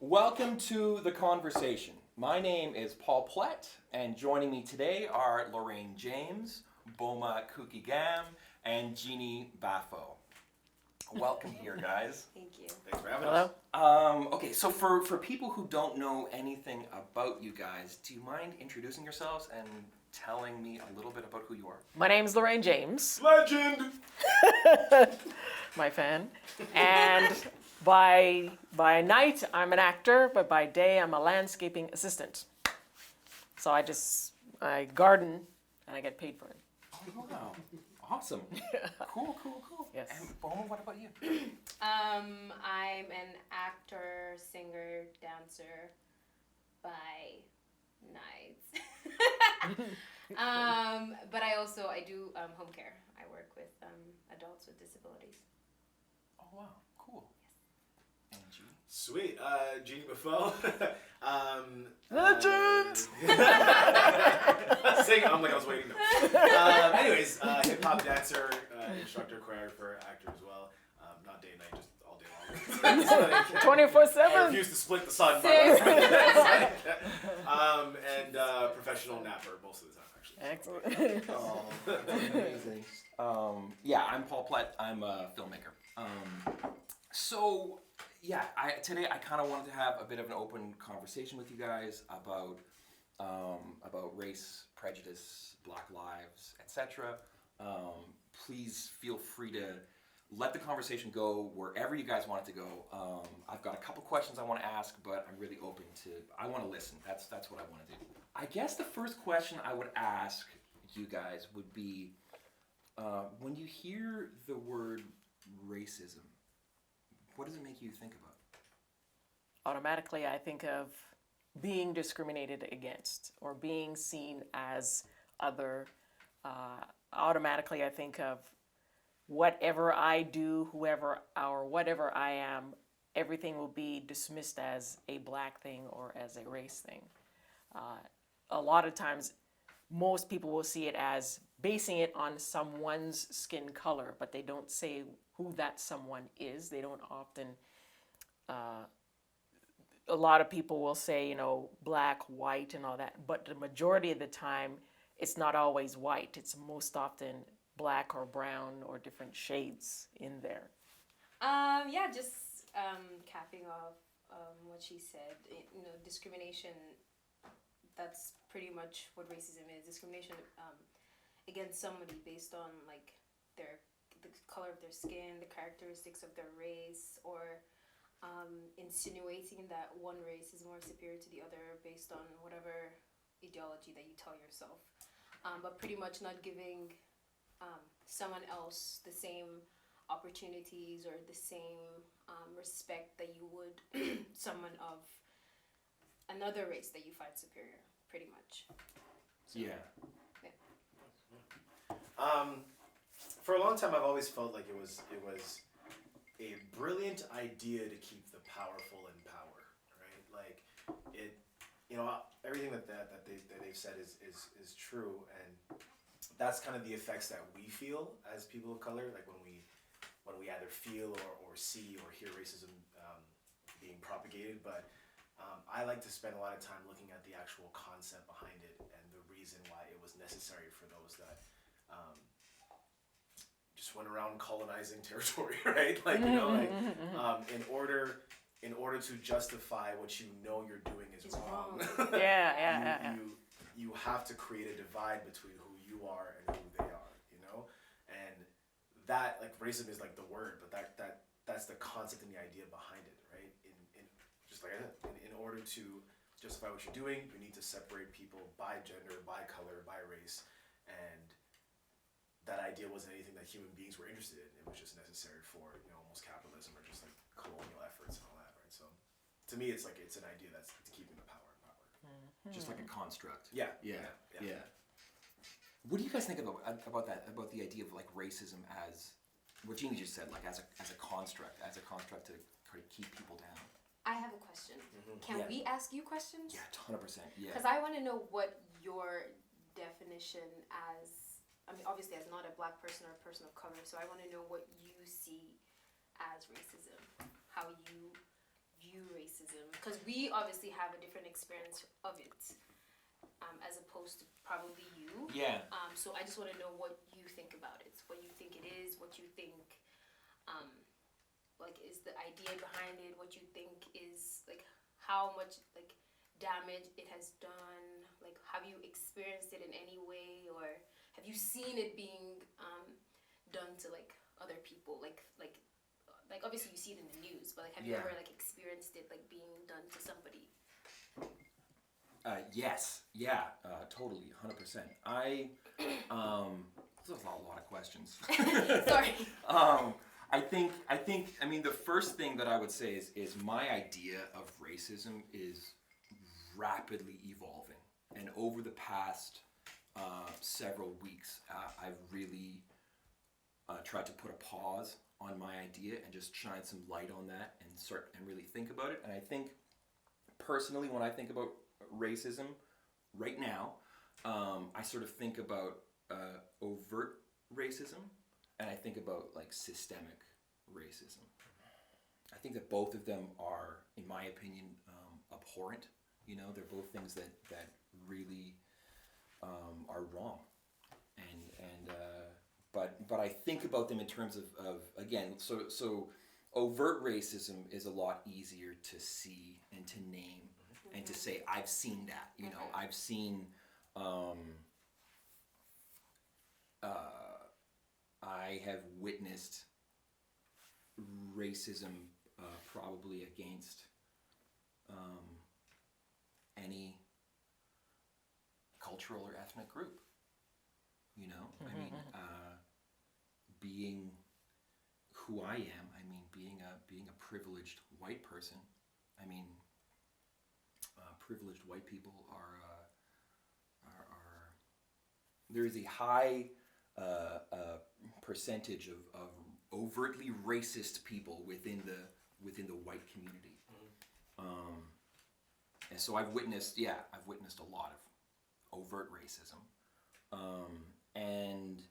Welcome to The Conversation. My name is Paul Plett, and joining me today are Lorraine James, Boma Cookey-Gam, and Jeannie Baffo. Welcome here, guys. Thank you. Thanks for having us. Okay, so for people who don't know anything about you guys, do you mind introducing yourselves and telling me a little bit about who you are? My name's Lorraine James, Legend! my fan, and by night I'm an actor, but by day I'm a landscaping assistant. So I garden and I get paid for it. Oh, wow. Awesome. Cool. Yes. And Boma, what about you? I'm an actor, singer, dancer by night. But I do home care. I work with adults with disabilities. Oh, wow. Cool. And Jeannie? Sweet. Jeannie Buffo. Legend! I'm like I was waiting. Anyways, hip-hop dancer, instructor, choreographer, actor as well. Not day and night, just all day long. 24/7. I refuse to split the sun. And professional napper most of the time, actually. Excellent. Oh, that's amazing. I'm Paul Plett. I'm a filmmaker. Today I kind of wanted to have a bit of an open conversation with you guys about race, prejudice, Black lives, etc. Please feel free to let the conversation go wherever you guys want it to go. I've got a couple questions I want to ask, but I'm really open to. I want to listen. That's what I want to do. I guess the first question I would ask you guys would be, when you hear the word racism, what does it make you think about? Automatically I think of being discriminated against or being seen as other. Automatically I think of whatever I do, whatever I am, everything will be dismissed as a Black thing or as a race thing. A lot of times, most people will see it as basing it on someone's skin color, but they don't say who that someone is. They don't often, a lot of people will say, Black, white, and all that, but the majority of the time, it's not always white. It's most often Black or brown or different shades in there. Just capping off what she said. Discrimination. That's pretty much what racism is. Discrimination against somebody based on the color of their skin, the characteristics of their race, or insinuating that one race is more superior to the other based on whatever ideology that you tell yourself. But pretty much not giving someone else the same opportunities or the same respect that you would someone of another race that you find superior, pretty much. So, Yeah. For a long time, I've always felt like it was a brilliant idea to keep the powerful in power, right? Like it, everything that they've said is true, and that's kind of the effects that we feel as people of color, like when we either feel or see or hear racism being propagated. But I like to spend a lot of time looking at the actual concept behind it and the reason why it was necessary for those that just went around colonizing territory, right? In order to justify what you're doing is wrong. Yeah. You have to create a divide between who you are and who they are, and that racism is the word, but that's the concept and the idea behind it, right? In just like I said, in order to justify what you're doing, you need to separate people by gender, by color, by race, and that idea wasn't anything that human beings were interested in. It was just necessary for almost capitalism or just colonial efforts and all that, right? So to me, it's an idea that's keeping the power in power. Mm-hmm. Just like a construct. Yeah. What do you guys think about that? About the idea of racism as what Jeannie just said, as a construct to try to keep people down. I have a question. Mm-hmm. Can we ask you questions? Yeah, 100%. Yeah. Because I want to know what your definition as, obviously as not a Black person or a person of color, so I want to know what you see as racism, how you view racism? Because we obviously have a different experience of it, as opposed to probably you. Yeah. So I just want to know what you think about it, what you think it is, what you think, like, is the idea behind it, what you think is, like, how much, like, damage it has done, like, have you experienced it in any way, or have you seen it being done to, like, other people, like obviously you see it in the news, but, like, have you Yeah. ever, like, experienced it, like, being done to somebody? Yes. Yeah. Totally. 100%. Those are a lot of questions. Sorry. I mean, the first thing that I would say is my idea of racism is rapidly evolving. And over the past several weeks, I've really tried to put a pause on my idea and just shine some light on that and really think about it. And I think, personally, when I think about racism right now, I sort of think about overt racism, and I think about, like, systemic racism. I think that both of them are, in my opinion, abhorrent. You know, they're both things that really are wrong, but I think about them in terms of again, so overt racism is a lot easier to see and to name and to say, I've seen that. You know, I've seen. I have witnessed racism probably against any cultural or ethnic group. You know, I mean, being who I am, I mean, being a privileged white person, I mean, privileged white people are there is a high percentage of overtly racist people within the white community. And so I've witnessed a lot of overt racism, and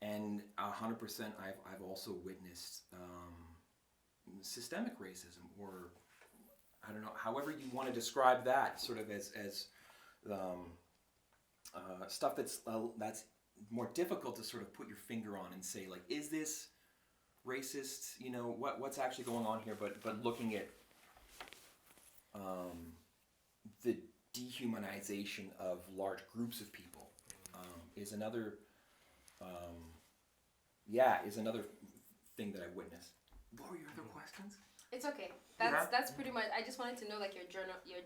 100% I've also witnessed systemic racism, or I don't know, however you want to describe that, sort of as stuff that's more difficult to sort of put your finger on and say, like, is this racist? You know, what's actually going on here? But looking at the dehumanization of large groups of people is another thing that I've witnessed. What were your other questions? It's okay. That's pretty much. I just wanted to know, like, your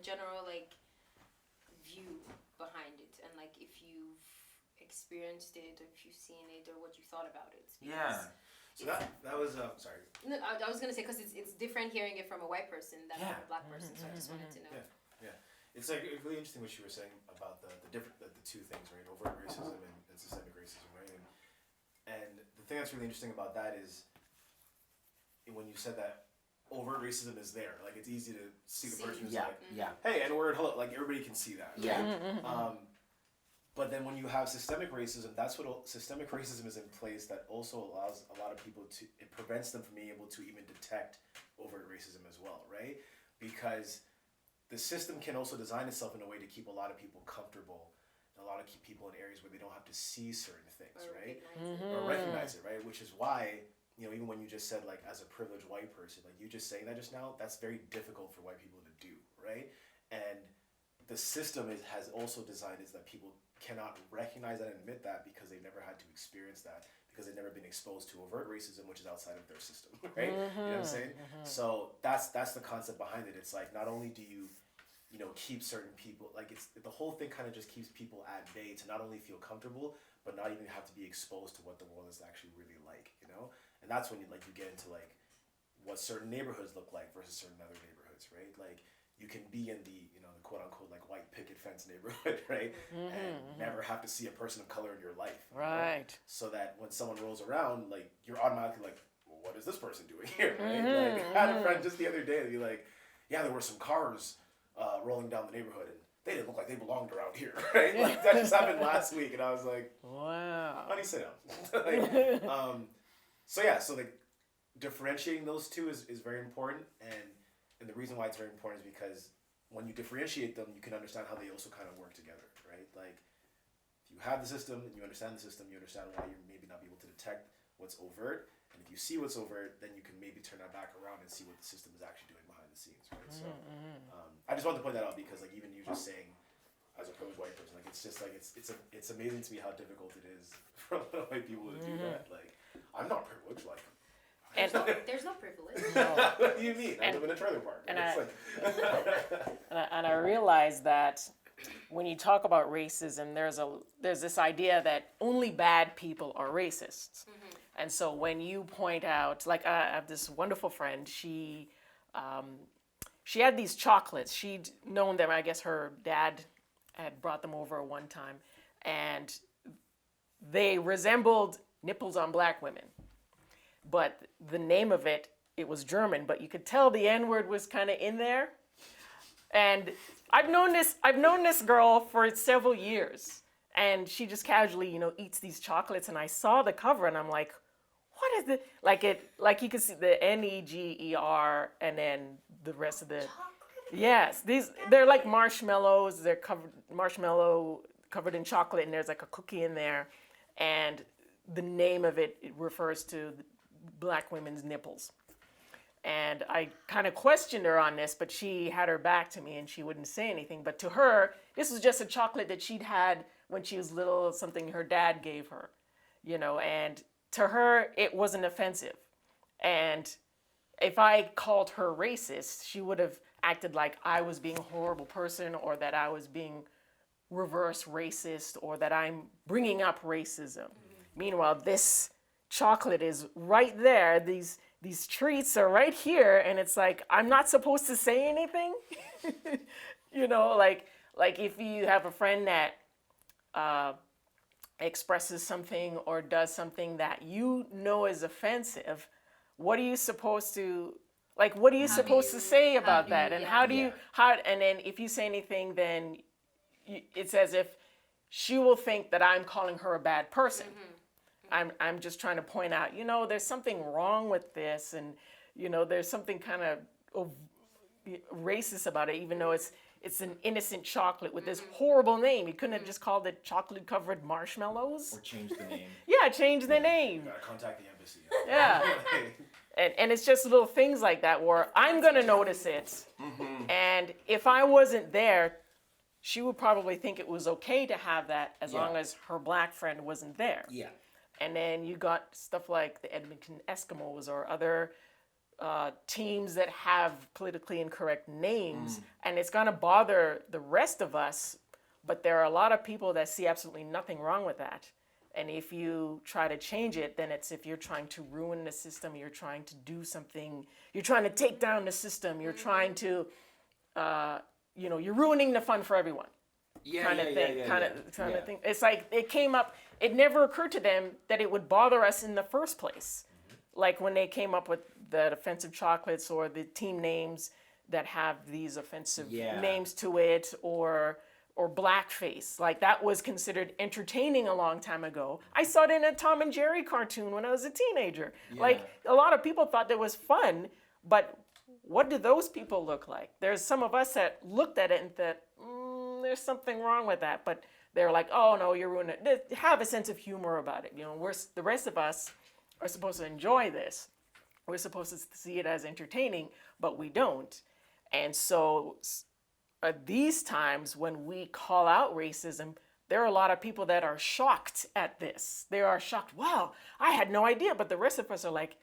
general like view behind it, and, like, if you've experienced it, or if you've seen it, or what you thought about it. Yeah. So that was sorry. No, I was gonna say, because it's different hearing it from a white person than from a black person. So I just wanted to know. Yeah. It's like really interesting what you were saying about the two things, right? Overt racism and systemic racism, right? And the thing that's really interesting about that is when you said that overt racism is there, like, it's easy to see the person who's like, hey, N-word, hello, like, everybody can see that, right? But then when you have systemic racism, systemic racism is in place that also allows a lot of people it prevents them from being able to even detect overt racism as well, right? Because the system can also design itself in a way to keep a lot of people comfortable, and a lot of keep people in areas where they don't have to see certain things, right? Or recognize it, right? Which is why, you know, even when you just said, like, as a privileged white person, like, you just saying that just now, that's very difficult for white people to do, right? And the system has also designed is that people cannot recognize that and admit that because they've never had to experience that, because they've never been exposed to overt racism, which is outside of their system, right? You know what I'm saying? So that's the concept behind it. It's like, not only do you keep certain people, like, it's the whole thing kind of just keeps people at bay to not only feel comfortable, but not even have to be exposed to what the world is actually really like, you know? And that's when you get into, like, what certain neighborhoods look like versus certain other neighborhoods, right? Like, you can be in the, you know, the quote unquote, like, white picket fence neighborhood, right? And never have to see a person of color in your life. Right. Know? So that when someone rolls around, like, you're automatically like, well, what is this person doing here, right? Like, I had a friend just the other day that be like, yeah, there were some cars rolling down the neighborhood, and they didn't look like they belonged around here, right? Like, that just happened last week, and I was like, wow. Honey, sit down. Like, so like, differentiating those two is very important, and And the reason why it's very important is because when you differentiate them, you can understand how they also kind of work together, right? Like, if you have the system and you understand the system, you understand why you're maybe not be able to detect what's overt. And if you see what's overt, then you can maybe turn that back around and see what the system is actually doing behind the scenes, right? So, I just wanted to point that out because, like, even you just saying, as a privileged white person, like, it's just like it's amazing to me how difficult it is for a lot of white people to do that. Like, I'm not privileged, like. And There's no privilege. What do you mean? I live in a trailer park. and It's like, I realize that when you talk about racism, there's this idea that only bad people are racists. And so when you point out, like, I have this wonderful friend, she had these chocolates. She'd known them, I guess her dad had brought them over one time, and they resembled nipples on black women. But the name of it was German, but you could tell the N-word was kind of in there. And I've known this girl for several years, and she just casually, eats these chocolates. And I saw the cover, and I'm like, what is it? Like you could see the NEGER, and then the rest of the. Yes, they're like marshmallows. They're covered in chocolate, and there's like a cookie in there, and the name of it refers to black women's nipples. And I kind of questioned her on this, but she had her back to me and she wouldn't say anything. But to her, this was just a chocolate that she'd had when she was little, something her dad gave her, and to her, it wasn't offensive. And if I called her racist, she would have acted like I was being a horrible person, or that I was being reverse racist, or that I'm bringing up racism. Meanwhile, this chocolate is right there. These treats are right here, and it's like I'm not supposed to say anything. Like if you have a friend that expresses something or does something that is offensive, what are you supposed to say about that? And and then if you say anything, then it's as if she will think that I'm calling her a bad person. I'm just trying to point out, there's something wrong with this, and there's something kind of racist about it, even though it's an innocent chocolate with this horrible name. You couldn't have just called it chocolate covered marshmallows. Or change the name. Yeah, change the name. You gotta contact the embassy. Yeah. And it's just little things like that where I'm gonna notice it, and if I wasn't there, she would probably think it was okay to have that as long as her black friend wasn't there. Yeah. And then you got stuff like the Edmonton Eskimos or other teams that have politically incorrect names, and it's going to bother the rest of us, but there are a lot of people that see absolutely nothing wrong with that. And if you try to change it, then it's if you're trying to ruin the system, you're trying to do something, you're trying to take down the system, you're trying to, you're ruining the fun for everyone. Kind of thing. It's like it never occurred to them that it would bother us in the first place. Like when they came up with the offensive chocolates or the team names that have these offensive names to it, or blackface. Like that was considered entertaining a long time ago. I saw it in a Tom and Jerry cartoon when I was a teenager. Yeah. Like a lot of people thought that was fun, but what do those people look like? There's some of us that looked at it and thought, there's something wrong with that, but they're like, oh no, you're ruining it. Have a sense of humor about it. The rest of us are supposed to enjoy this. We're supposed to see it as entertaining, but we don't. And so at these times when we call out racism, there are a lot of people that are shocked at this. They are shocked. Wow, I had no idea. But the rest of us are like,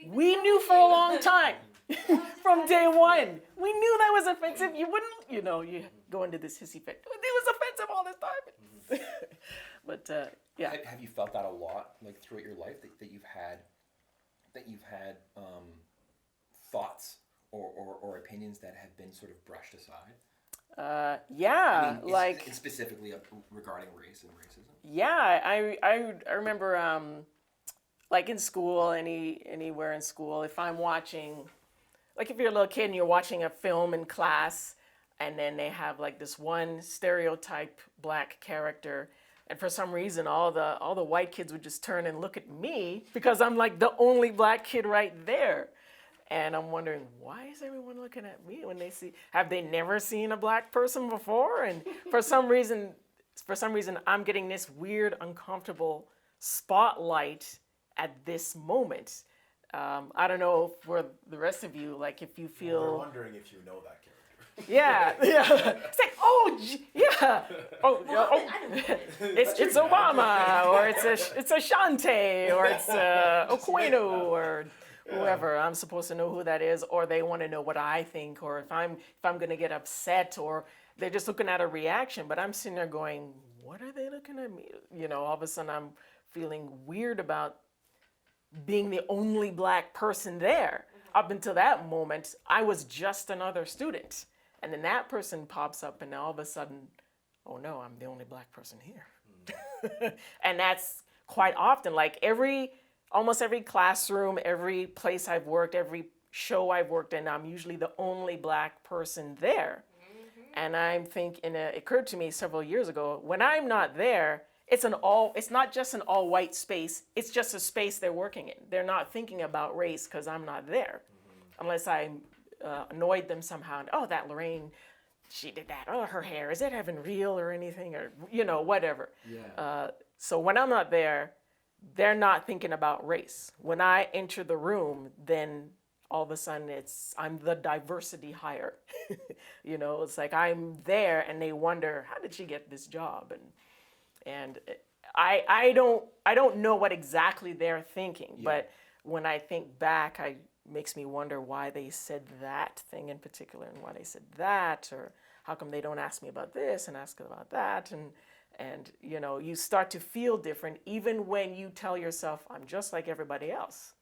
we knew for a long time. From day one, we knew that was offensive. You wouldn't, you go into this hissy fit. It was offensive all this time. But Have you felt that a lot, like throughout your life, that you've had thoughts or opinions that have been sort of brushed aside? Specifically regarding race and racism. Yeah, I remember like in school, anywhere in school, if I'm watching. Like if you're a little kid and you're watching a film in class, and then they have like this one stereotype black character, and for some reason all the white kids would just turn and look at me because I'm like the only black kid right there. And I'm wondering, why is everyone looking at me when they see, have they never seen a black person before? And for some reason, I'm getting this weird, uncomfortable spotlight at this moment. I don't know for the rest of you, like if you feel. We're wondering if you know that character. Yeah. It's like, yeah. It's Obama, or it's Ashante, or it's Okweno, or whoever. I'm supposed to know who that is, or they want to know what I think, or if I'm gonna get upset, or they're just looking at a reaction. But I'm sitting there going, what are they looking at me? All of a sudden I'm feeling weird about being the only black person there. Up until that moment, I was just another student. And then that person pops up, and all of a sudden, oh no, I'm the only black person here. And that's quite often, like almost every classroom, every place I've worked, every show I've worked in, I'm usually the only black person there. And I'm thinking, it occurred to me several years ago, when I'm not there, it's not just an all white space, it's just a space they're working in. They're not thinking about race because I'm not there. Unless I annoyed them somehow. Oh, that Lorraine, she did that. Oh, her hair, is it even real or anything? Or, whatever. Yeah. So when I'm not there, they're not thinking about race. When I enter the room, then all of a sudden I'm the diversity hire. It's like I'm there and they wonder, how did she get this job? And I don't know what exactly they're thinking, but when I think back, makes me wonder why they said that thing in particular and why they said that, or how come they don't ask me about this and ask about that, and you start to feel different even when you tell yourself, I'm just like everybody else.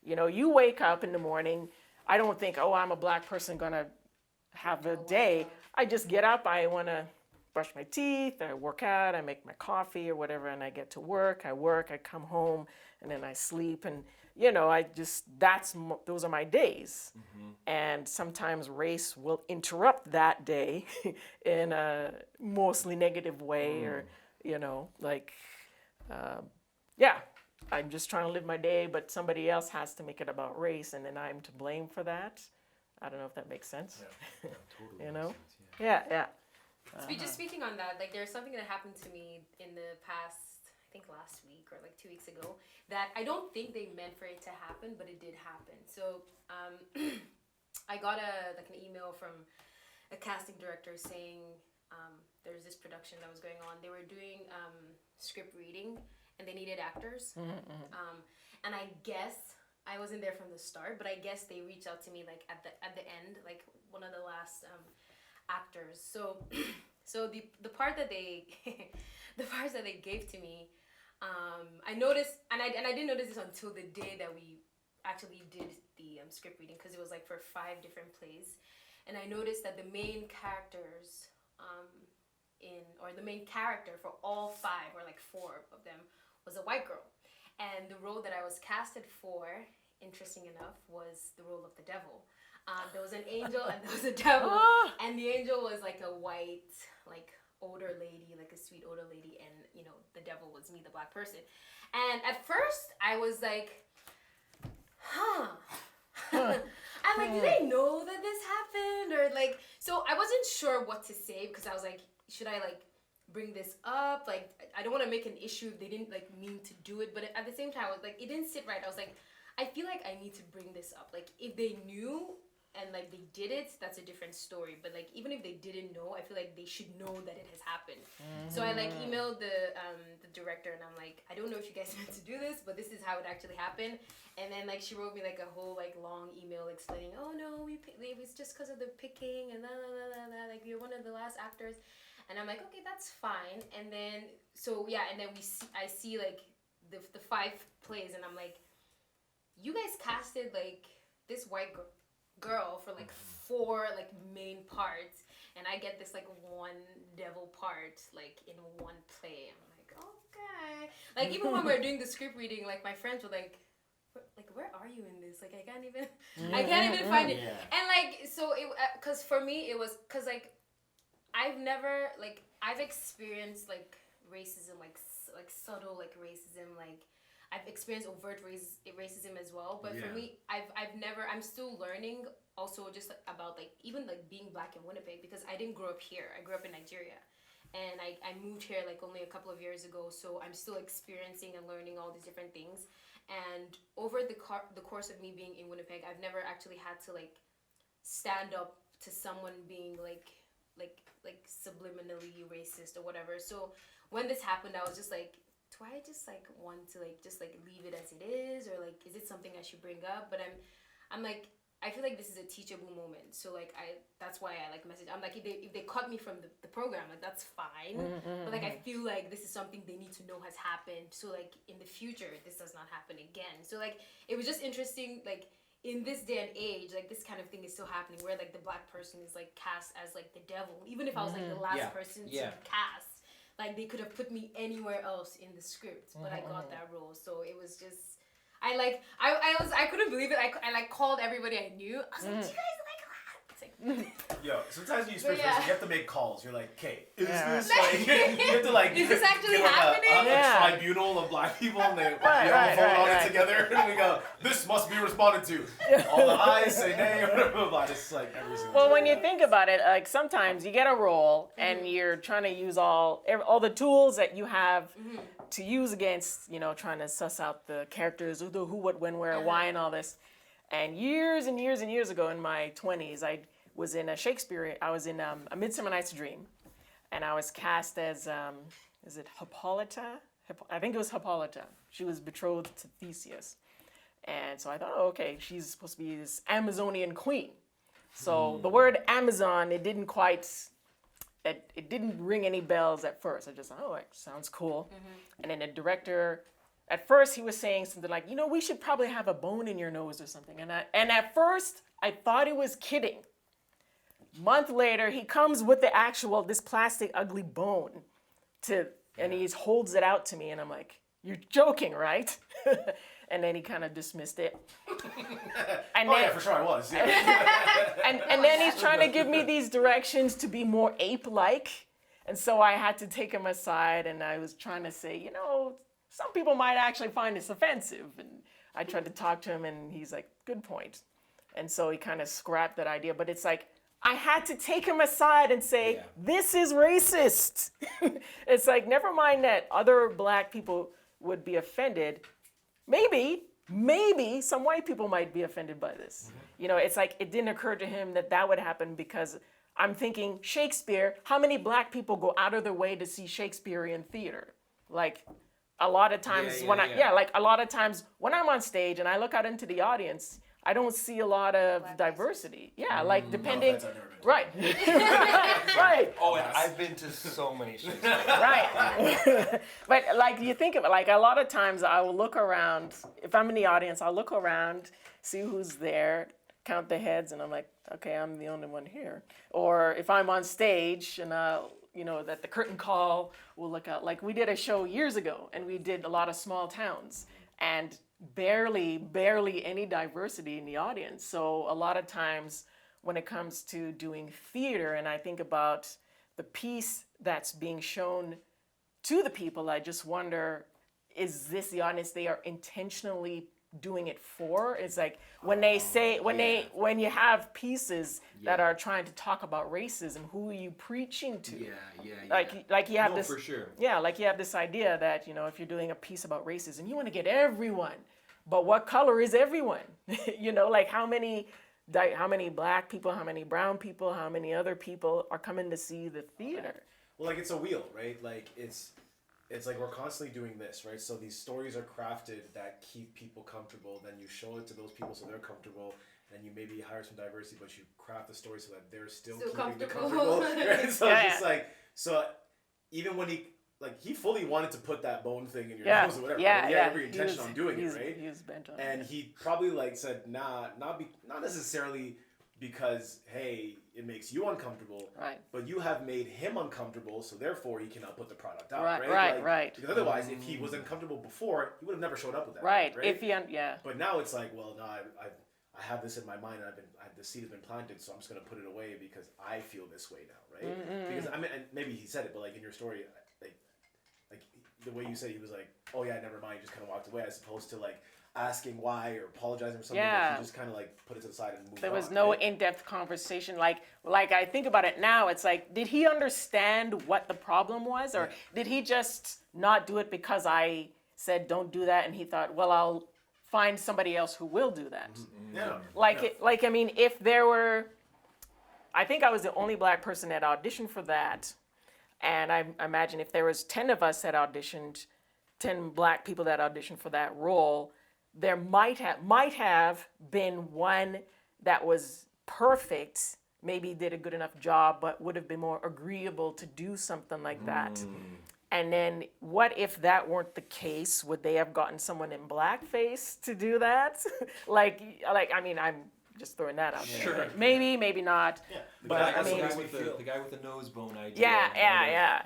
You wake up in the morning, I don't think, oh, I'm a black person gonna have a day. I just get up, I wanna brush my teeth, I work out, I make my coffee or whatever, and I get to work, I come home, and then I sleep, and those are my days. And sometimes race will interrupt that day in a mostly negative way, or, I'm just trying to live my day, but somebody else has to make it about race, and then I'm to blame for that. I don't know if that makes sense. Yeah, totally. Yeah. Just speaking on that, like there's something that happened to me in the past, I think last week or like 2 weeks ago, that I don't think they meant for it to happen, but it did happen. So I got an email from a casting director saying there's this production that was going on. They were doing script reading and they needed actors. And I guess I wasn't there from the start, but I guess they reached out to me like at the end, like one of the last actors. So the part that they the parts that they gave to me, I noticed, and I didn't notice this until the day that we actually did the script reading, because it was like for 5 different plays, and I noticed that the main characters the main character for all 5 or like 4 of them was a white girl, and the role that I was casted for, interesting enough, was the role of the devil. There was an angel and there was a devil, and the angel was like a white, like older lady, like a sweet older lady, and the devil was me, the black person. And at first I was like, I'm like, do they know that this happened? Or like, so I wasn't sure what to say, because I was like, should I like bring this up? Like, I don't want to make an issue if they didn't like mean to do it, but at the same time I was like, it didn't sit right. I was like, I feel like I need to bring this up. Like, if they knew and like they did it, that's a different story. But like, even if they didn't know, I feel like they should know that it has happened. So I like emailed the director, and I'm like, I don't know if you guys meant to do this, but this is how it actually happened. And then like she wrote me like a whole like long email explaining, oh no, it was just because of the picking and like you're one of the last actors. And I'm like, okay, that's fine. And then and then I see like the 5 plays, and I'm like, you guys casted like this white girl for like 4 like main parts, and I get this like one devil part like in one play. I'm like, okay. Like, even when we're doing the script reading, like my friends were like, where are you in this? Like, I can't even find it. And like, so it, cause for me it was, cause like I've experienced like racism, like subtle like racism, like I've experienced overt racism as well. But for Yeah. me, I'm still learning also just like, about like even like being black in Winnipeg because I didn't grow up here. I grew up in Nigeria. And I moved here like only a couple of years ago, so I'm still experiencing and learning all these different things. And over the course of me being in Winnipeg, I've never actually had to like stand up to someone being like subliminally racist or whatever. So when this happened, I was just like, do I just like want to like just like leave it as it is, or like is it something I should bring up? But I'm like, I feel like this is a teachable moment. So like that's why I like message. I'm like, if they cut me from the program, like that's fine. But like I feel like this is something they need to know has happened. So like in the future, this does not happen again. So like it was just interesting. Like in this day and age, like this kind of thing is still happening, where like the black person is like cast as like the devil. Even if I was like the last person to cast, like they could have put me anywhere else in the script, but I got that role. So it was just. I couldn't believe it. I like called everybody I knew. I was like, do you guys like that? It's like, Yo, sometimes when you speak yeah. person, you have to make calls. You're like, okay, is Yeah. this like, you have to like, Is this actually get, like, happening? a tribunal of black people and they have a vote on it together and we go, this must be responded to. All the ayes say nay or whatever, but it's like every single Well, time. when you think about it, like sometimes you get a role and you're trying to use all the tools that you have to use against, trying to suss out the characters, who, what, when, where, why, and all this. And years and years and years ago in my 20s, I was in I was in A Midsummer Night's Dream, and I was cast as, is it Hippolyta? I think it was Hippolyta. She was betrothed to Theseus. And so I thought, oh, okay, she's supposed to be this Amazonian queen. So the word Amazon, it didn't ring any bells at first. I just thought, oh, it sounds cool. And then the director, at first he was saying something like, we should probably have a bone in your nose or something. And at first I thought he was kidding. Month later, he comes with this plastic ugly bone and he holds it out to me. And I'm like, you're joking, right? And then he kind of dismissed it. And yeah, for sure I was. Yeah. and then he's trying to give me these directions to be more ape-like. And so I had to take him aside and I was trying to say, some people might actually find this offensive. And I tried to talk to him and he's like, good point. And so he kind of scrapped that idea. But it's like, I had to take him aside and say, this is racist. It's like, never mind that other black people would be offended. Maybe some white people might be offended by this. It's like it didn't occur to him that would happen because I'm thinking Shakespeare, how many black people go out of their way to see Shakespearean theater? Like a lot of times a lot of times when I'm on stage and I look out into the audience, I don't see a lot of diversity. Yeah, like depending. No, right. Right. Oh, and I've been to so many Shakespeare. Right. But like you think of it, like a lot of times I will look around, if I'm in the audience, I'll look around, see who's there, count the heads, and I'm like, okay, I'm the only one here. Or if I'm on stage and that the curtain call will look out. Like we did a show years ago and we did a lot of small towns and barely any diversity in the audience. So a lot of times when it comes to doing theater and I think about the piece that's being shown to the people, I just wonder, is this the audience they are intentionally doing it for? It's like when you have pieces that are trying to talk about racism, who are you preaching to? Like you have this, for sure. Yeah, like you have this idea that, if you're doing a piece about racism, you want to get everyone. But what color is everyone? Like how many black people, how many brown people, how many other people are coming to see the theater? Well, like it's a wheel, right? Like it's like we're constantly doing this, right? So these stories are crafted that keep people comfortable. Then you show it to those people so they're comfortable. And you maybe hire some diversity, but you craft the story so that they're still keeping it comfortable. Right? So it's just like, so even when he fully wanted to put that bone thing in your nose or whatever. Right? He had every intention on doing it, right? He was bent on it. And he probably said, nah, not necessarily because, hey, it makes you uncomfortable. Right. But you have made him uncomfortable, so therefore he cannot put the product out. Right. Because otherwise, if he was uncomfortable before, he would have never showed up with that. Right. Right. But now it's like, well, no, I have this in my mind, and the seed has been planted, so I'm just gonna put it away because I feel this way now, right? Because and maybe he said it, but like in your story, like the way you said, he was like, oh yeah, never mind, just kind of walked away, as opposed to like asking why or apologizing for something. Yeah. Like, he just kind of like put it to the side and moved on. There was no right? in-depth conversation. Like I think about it now, it's like, did he understand what the problem was, or did he just not do it because I said don't do that, and he thought, well, I'll find somebody else who will do that. Yeah. Like I mean, if there were, I think I was the only black person that auditioned for that, and I imagine if there was 10 of us that auditioned, 10 black people that auditioned for that role, there might have been one that was perfect, maybe did a good enough job, but would have been more agreeable to do something like that. And then what if that weren't the case? Would they have gotten someone in blackface to do that? like I mean, I'm just throwing that out there. Sure. Maybe not. Yeah. But I mean, the guy with the nose bone idea.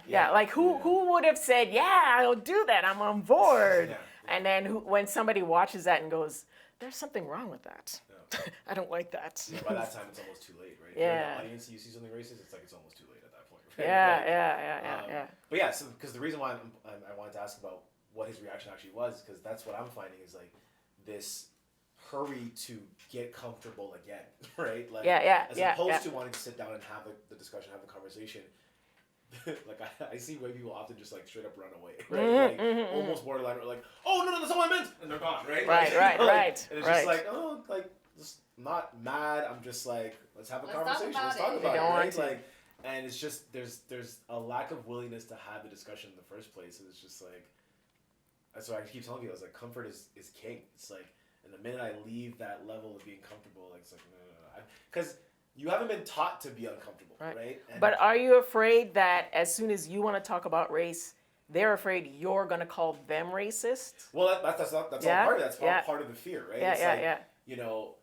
yeah. Like who would have said, yeah, I'll do that. I'm on board. Yeah. And then when somebody watches that and goes, there's something wrong with that. I don't like that. Yeah, by that time, it's almost too late, right? If Yeah. you're in the audience, you see something racist, it's like it's almost too late at that point. Right? Yeah. But yeah, so because the reason why I wanted to ask about what his reaction actually was, because that's what I'm finding is like this hurry to get comfortable again, right? Like, as opposed to wanting to sit down and have the discussion, have the conversation. Like I see white people often just like straight up run away, right? Like almost borderline, or like, oh no, that's not what I meant, and they're gone, right? Right, like, right, like, right. And it's right. just like, oh, like just not mad. I'm just like, let's have a conversation. Let's talk it. about They it, don't want right? to. Like, and it's just there's a lack of willingness to have the discussion in the first place. And it's just like, that's why I keep telling people, I was like, comfort is king. It's like, and the minute I leave that level of being comfortable, like, it's like, no. Because you haven't been taught to be uncomfortable, right? And But are you afraid that as soon as you want to talk about race, they're afraid you're going to call them racist? well, that's all part of it. That's all part of the fear, right? It's like, you know,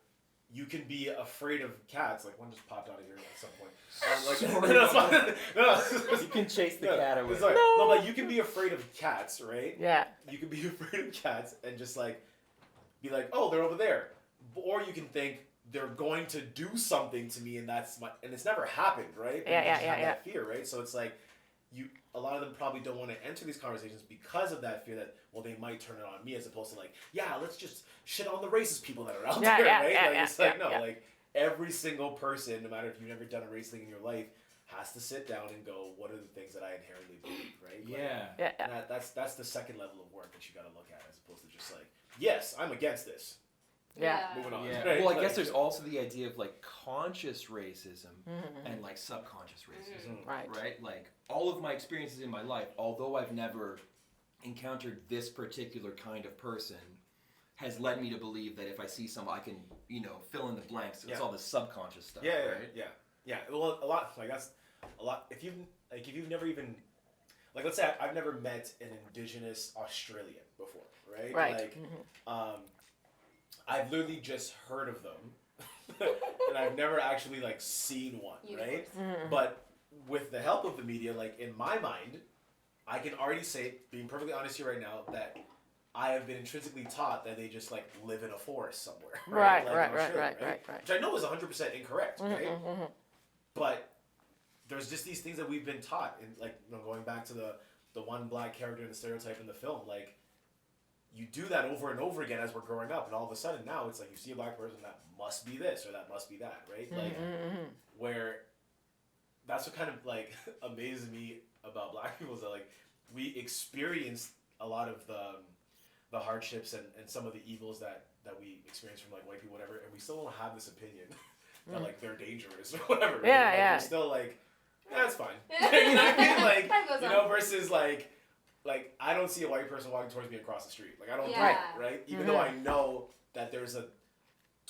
you can be afraid of cats. Like, one just popped out of here at some point. You can chase the cat away. It's like, no, but you can be afraid of cats, right? Yeah. You can be afraid of cats and just like be like, oh, they're over there, or you can think they're going to do something to me, and and it's never happened, right? And you just have that fear, right? So it's like a lot of them probably don't want to enter these conversations because of that fear that, well, they might turn it on me, as opposed to like, yeah, let's just shit on the racist people that are out there, right? Like every single person, no matter if you've never done a race thing in your life, has to sit down and go, what are the things that I inherently believe, right? Like, and that's the second level of work that you got to look at, as opposed to just like, yes, I'm against this. Moving on. Yeah. Right? Well, I Like, guess there's also the idea of like conscious racism and like subconscious racism. Right? Like all of my experiences in my life, although I've never encountered this particular kind of person, has led me to believe that if I see someone, I can, fill in the blanks. It's all the subconscious stuff, right? Yeah. Well, a lot. Like that's a lot. If you've never even, like, let's say I've never met an indigenous Australian before, right? Right. Like, I've literally just heard of them, and I've never actually like seen one, right? But with the help of the media, like in my mind, I can already say, being perfectly honest here right now, that I have been intrinsically taught that they just like live in a forest somewhere, right? Right. Which I know is 100% incorrect, right? But there's just these things that we've been taught, and like going back to the one black character in the stereotype in the film, like you do that over and over again as we're growing up, and all of a sudden now it's like you see a black person, that must be this or that must be that, right? Like where that's what kind of like amazes me about black people is that like we experienced a lot of the hardships and some of the evils that we experience from like white people, whatever, and we still don't have this opinion that like they're dangerous or whatever. Right? Like, we're still like, yeah, it's fine. You know what I mean? Like, versus like I don't see a white person walking towards me across the street. Like I don't do that, right? Even though I know that there's a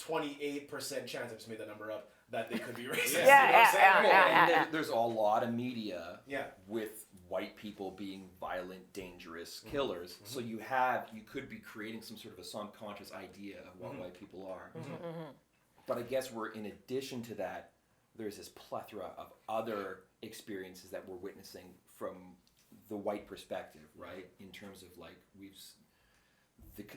28% chance, I just made that number up, that they could be racist. And there's a lot of media with white people being violent, dangerous killers. So you could be creating some sort of a subconscious idea of what white people are. But I guess in addition to that, there's this plethora of other experiences that we're witnessing from the white perspective, right? In terms of like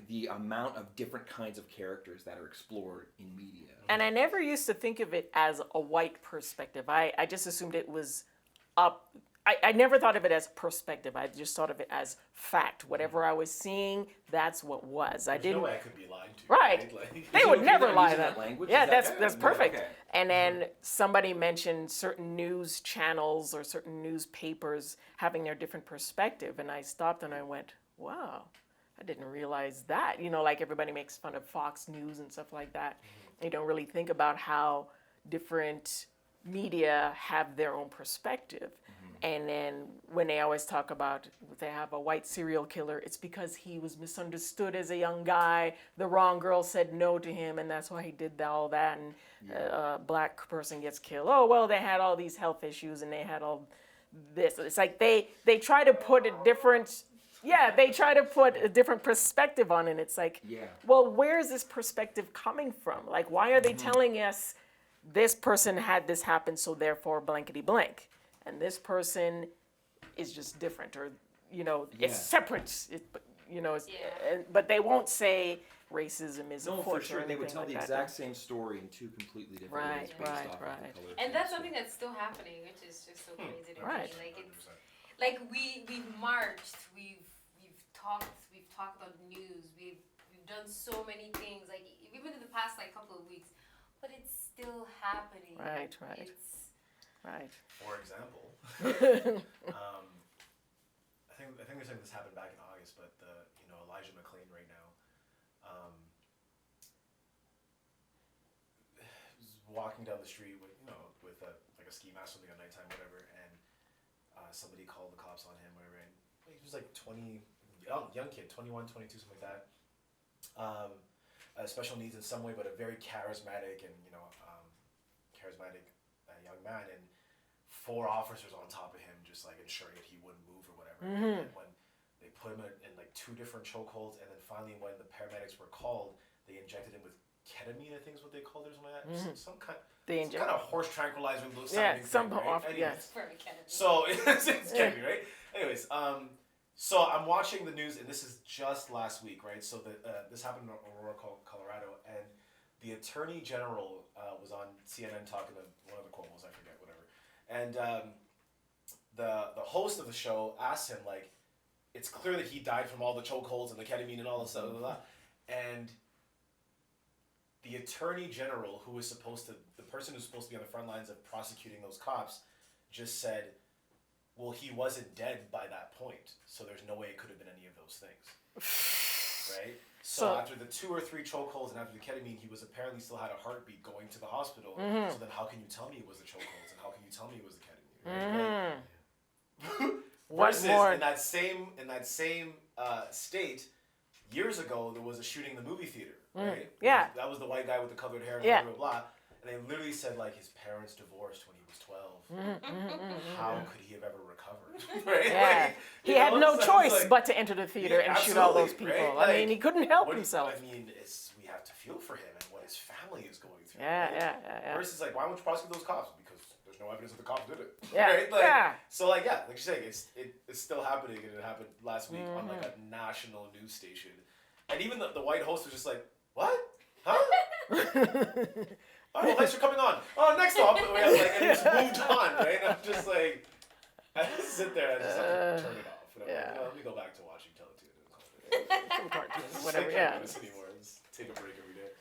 the amount of different kinds of characters that are explored in media. And I never used to think of it as a white perspective. I just assumed it was up I never thought of it as perspective. I just thought of it as fact. Whatever I was seeing, that's what was. I There's didn't. no way I could be lied to. Right. Like, They Is it would okay never that I'm lie using that. that language? Yeah, Is that that's good? perfect. Okay. And then somebody mentioned certain news channels or certain newspapers having their different perspective, and I stopped and I went, "Wow, I didn't realize that." You know, like everybody makes fun of Fox News and stuff like that. They don't really think about how different media have their own perspective. And then when they always talk about they have a white serial killer, it's because he was misunderstood as a young guy. The wrong girl said no to him, and that's why he did all that. And a black person gets killed. Oh, well, they had all these health issues, and they had all this. It's like they try to put a different, they try to put a different perspective on it. It's like, Yeah. well, where is this perspective coming from? Like, why are they telling us this person had this happen, so therefore blankety blank? And this person is just different, or it's Yeah. separate. But they won't say racism is No, a for force or sure. They would anything tell like the that. exact same story in two completely different Right, ways based right, off right. of the color. And that's something that's still happening, which is just so crazy to Right. me. Like it's 100%. like we've marched, we've talked about the news, we've done so many things. Like even in the past like couple of weeks, but it's still happening. Right, right. It's Right. For example, I think they're saying this happened back in August, but Elijah McClain right now, was walking down the street with like a ski mask, something at nighttime, whatever, and somebody called the cops on him, whatever, and he was like 20, young kid, 21, 22, something like that. Special needs in some way, but a very charismatic and charismatic young man, and 4 officers on top of him, just like ensuring that he wouldn't move or whatever. And when they put him in like 2 different chokeholds, and then finally when the paramedics were called, they injected him with ketamine, I think is what they called it, or something like that. Some kind of horse tranquilizer sounding some thing, right? off, Anyways, very ketamine. so it's ketamine, right? Anyways, so I'm watching the news, and this is just last week, right? So this happened in Aurora, Colorado, and the Attorney General was on CNN talking to one of the Cuomos, I forget, whatever. And the host of the show asked him, like, it's clear that he died from all the chokeholds and the ketamine and all this stuff, blah, blah, blah. And the Attorney General, the person who's supposed to be on the front lines of prosecuting those cops, just said, well, he wasn't dead by that point, so there's no way it could have been any of those things, right? So after the 2 or 3 chokeholds and after the ketamine, he was apparently still had a heartbeat going to the hospital. So then how can you tell me it was the chokeholds, and how can you tell me it was the ketamine? Right? Versus in that same state, years ago there was a shooting in the movie theater, right? Yeah. That was the white guy with the colored hair and blah, blah, blah. And they literally said, like, his parents divorced when he was 12. How could he have ever recovered? Right? Yeah. Like, He had no so choice like, but to enter the theater and shoot all those people. Right? I mean, he couldn't help what himself. I mean, we have to feel for him and what his family is going through. Yeah, right? yeah. Versus, like, why won't you prosecute those cops? Because there's no evidence that the cops did it. Yeah, Right? Like, yeah. So, like, yeah, like you're saying, it's still happening, and it happened last week on, like, a national news station. And even the white host was just like, what? Huh? Oh, well, thanks for coming on. Oh, next up, and it's moved on, right? And I'm just like, I just sit there and I just have to turn it off. And I'm like, let me go back to watching Teletoon. Some cartoons, I whatever. can't Yeah. do this anymore. Just take a break every day.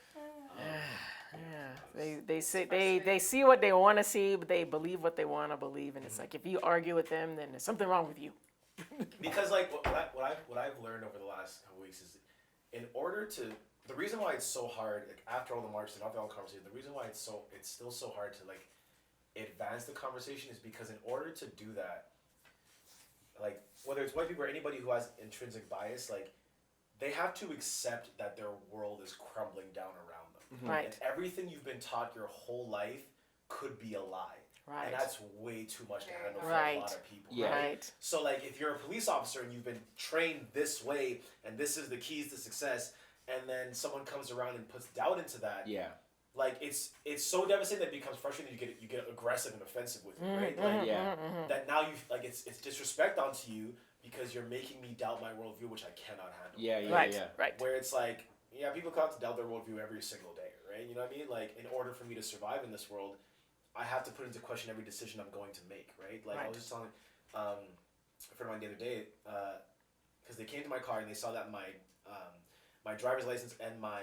Yeah. They see what they want to see, but they believe what they want to believe, and it's like if you argue with them, then there's something wrong with you. Because like what I've learned over the last couple weeks is, in order to, the reason why it's so hard, like, after all the marches and after all the conversation, the reason why it's still so hard to, like, advance the conversation is because in order to do that, like, whether it's white people or anybody who has intrinsic bias, like, they have to accept that their world is crumbling down around them. Right. And everything you've been taught your whole life could be a lie. Right. And that's way too much to handle for Right. a lot of people. Yeah. Right. So, like, if you're a police officer and you've been trained this way, and this is the keys to success, and then someone comes around and puts doubt into that, Yeah. like, it's so devastating that it becomes frustrating. You get aggressive and offensive with it, right? Like, Yeah. that now you, like, it's disrespect onto you because you're making me doubt my worldview, which I cannot handle. Yeah. Yeah. Right. Yeah. Right. Where it's like, yeah, people come out to doubt their worldview every single day, right? You know what I mean? Like, in order for me to survive in this world, I have to put into question every decision I'm going to make, right? Like, I was just telling, a friend of mine the other day, because they came to my car and they saw that my driver's license and my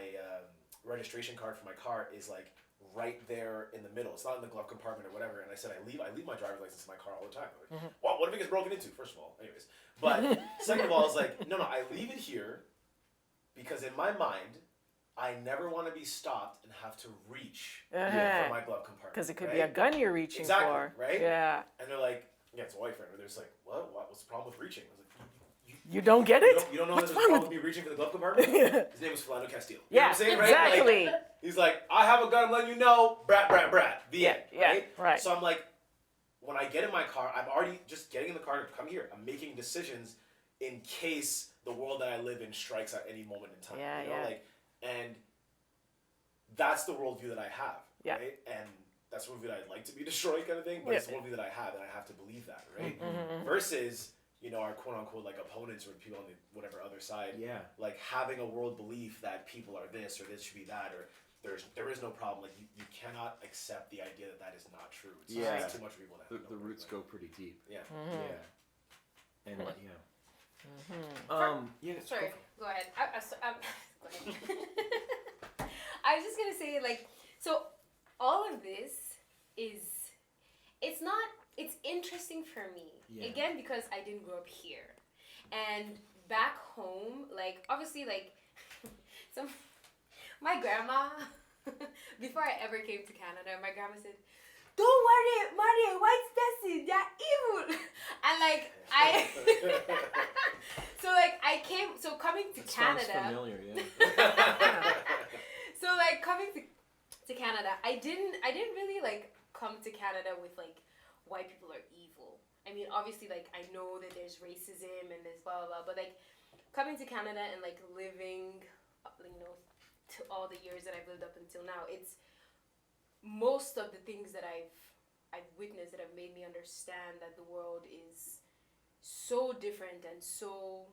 registration card for my car is like right there in the middle. It's not in the glove compartment or whatever. And I said, I leave my driver's license in my car all the time. Like, what if it gets broken into? First of all, anyways. But second of all, it's like, no, I leave it here because in my mind, I never want to be stopped and have to reach for my glove compartment. Because it could be a gun you're reaching for. Right? Yeah. And they're like, yeah, it's a white friend. Or they're just like, what? What's the problem with reaching? I was like, you don't get it? You don't know What's that there's a wrong problem with me reaching for the glove compartment? His name was Philando Castile. You know Yeah, what I'm saying, exactly. Right? Like, he's like, I have a gun, I'm letting you know, brat. The end, right. So I'm like, when I get in my car, I'm already just getting in the car to come here. I'm making decisions in case the world that I live in strikes at any moment in time. Yeah, you know? Like, and that's the worldview that I have, Yeah. right? And that's the worldview that I'd like to be destroyed kind of thing, but it's the worldview that I have, and I have to believe that, right? Versus, our quote-unquote, like, opponents or people on the whatever other side, like, having a world belief that people are this or this should be that, or there is no problem. Like, you cannot accept the idea that is not true. It's just too much for people to have. The roots go pretty deep. Yeah. Yeah. And yeah. Sorry, go ahead. Go ahead. I was just gonna say, like, so all of this it's interesting for me. Again, because I didn't grow up here. And back home, like, obviously, like, my grandma, before I ever came to Canada, my grandma said, don't worry, Maria, white person, they're evil. And, like, so coming to Canada. Sounds familiar, yeah. So, like, coming to Canada, I didn't really, like, come to Canada with, like, white people are evil. I mean, obviously, like, I know that there's racism and there's blah, blah, blah, but, like, coming to Canada and, like, living, to all the years that I've lived up until now, it's most of the things that I've witnessed that have made me understand that the world is so different and so,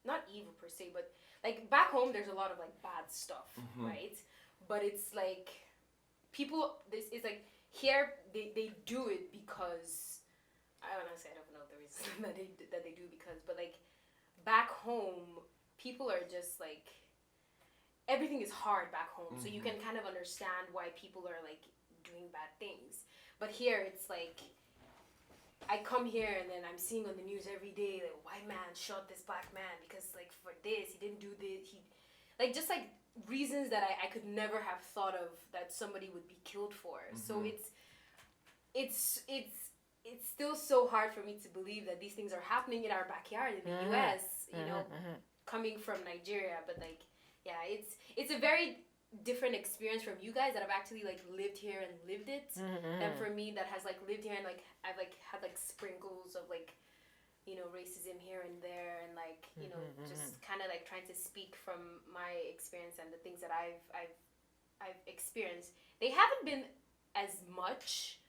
not evil per se, but, like, back home, there's a lot of, like, bad stuff, right? But it's, like, it's, like, here, they do it because, I don't know the reason that they do because, but, like, back home, people are just, like, everything is hard back home, so you can kind of understand why people are, like, doing bad things. But here, it's, like, I come here and then I'm seeing on the news every day, like, a white man shot this black man because, like, for this, he didn't do this, like, just, like, reasons that I could never have thought of that somebody would be killed for. So it's still so hard for me to believe that these things are happening in our backyard in the US, coming from Nigeria. But, like, yeah, it's a very different experience from you guys that have actually, like, lived here and lived it than for me that has, like, lived here and, like, I've, like, had, like, sprinkles of, like, racism here and there, and, like, just kind of, like, trying to speak from my experience and the things that I've experienced. They haven't been as much.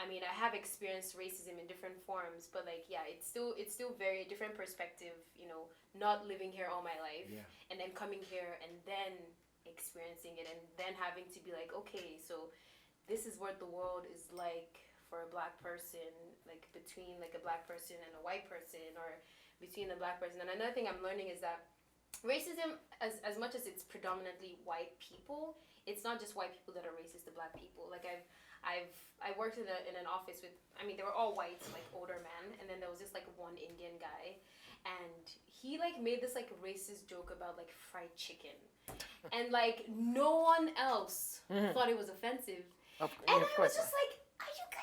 I mean, I have experienced racism in different forms, but, like, yeah, it's still very different perspective, not living here all my life, and then coming here and then experiencing it, and then having to be like, okay, so this is what the world is like for a black person, like, between, like, a black person and a white person, or between a black person. And another thing I'm learning is that racism, as much as it's predominantly white people, it's not just white people that are racist to black people. Like, I worked in an office with, I mean, they were all white, like, older men, and then there was this, like, one Indian guy, and he, like, made this, like, racist joke about, like, fried chicken, and, like, no one else thought it was offensive, and I was just like, are you guys?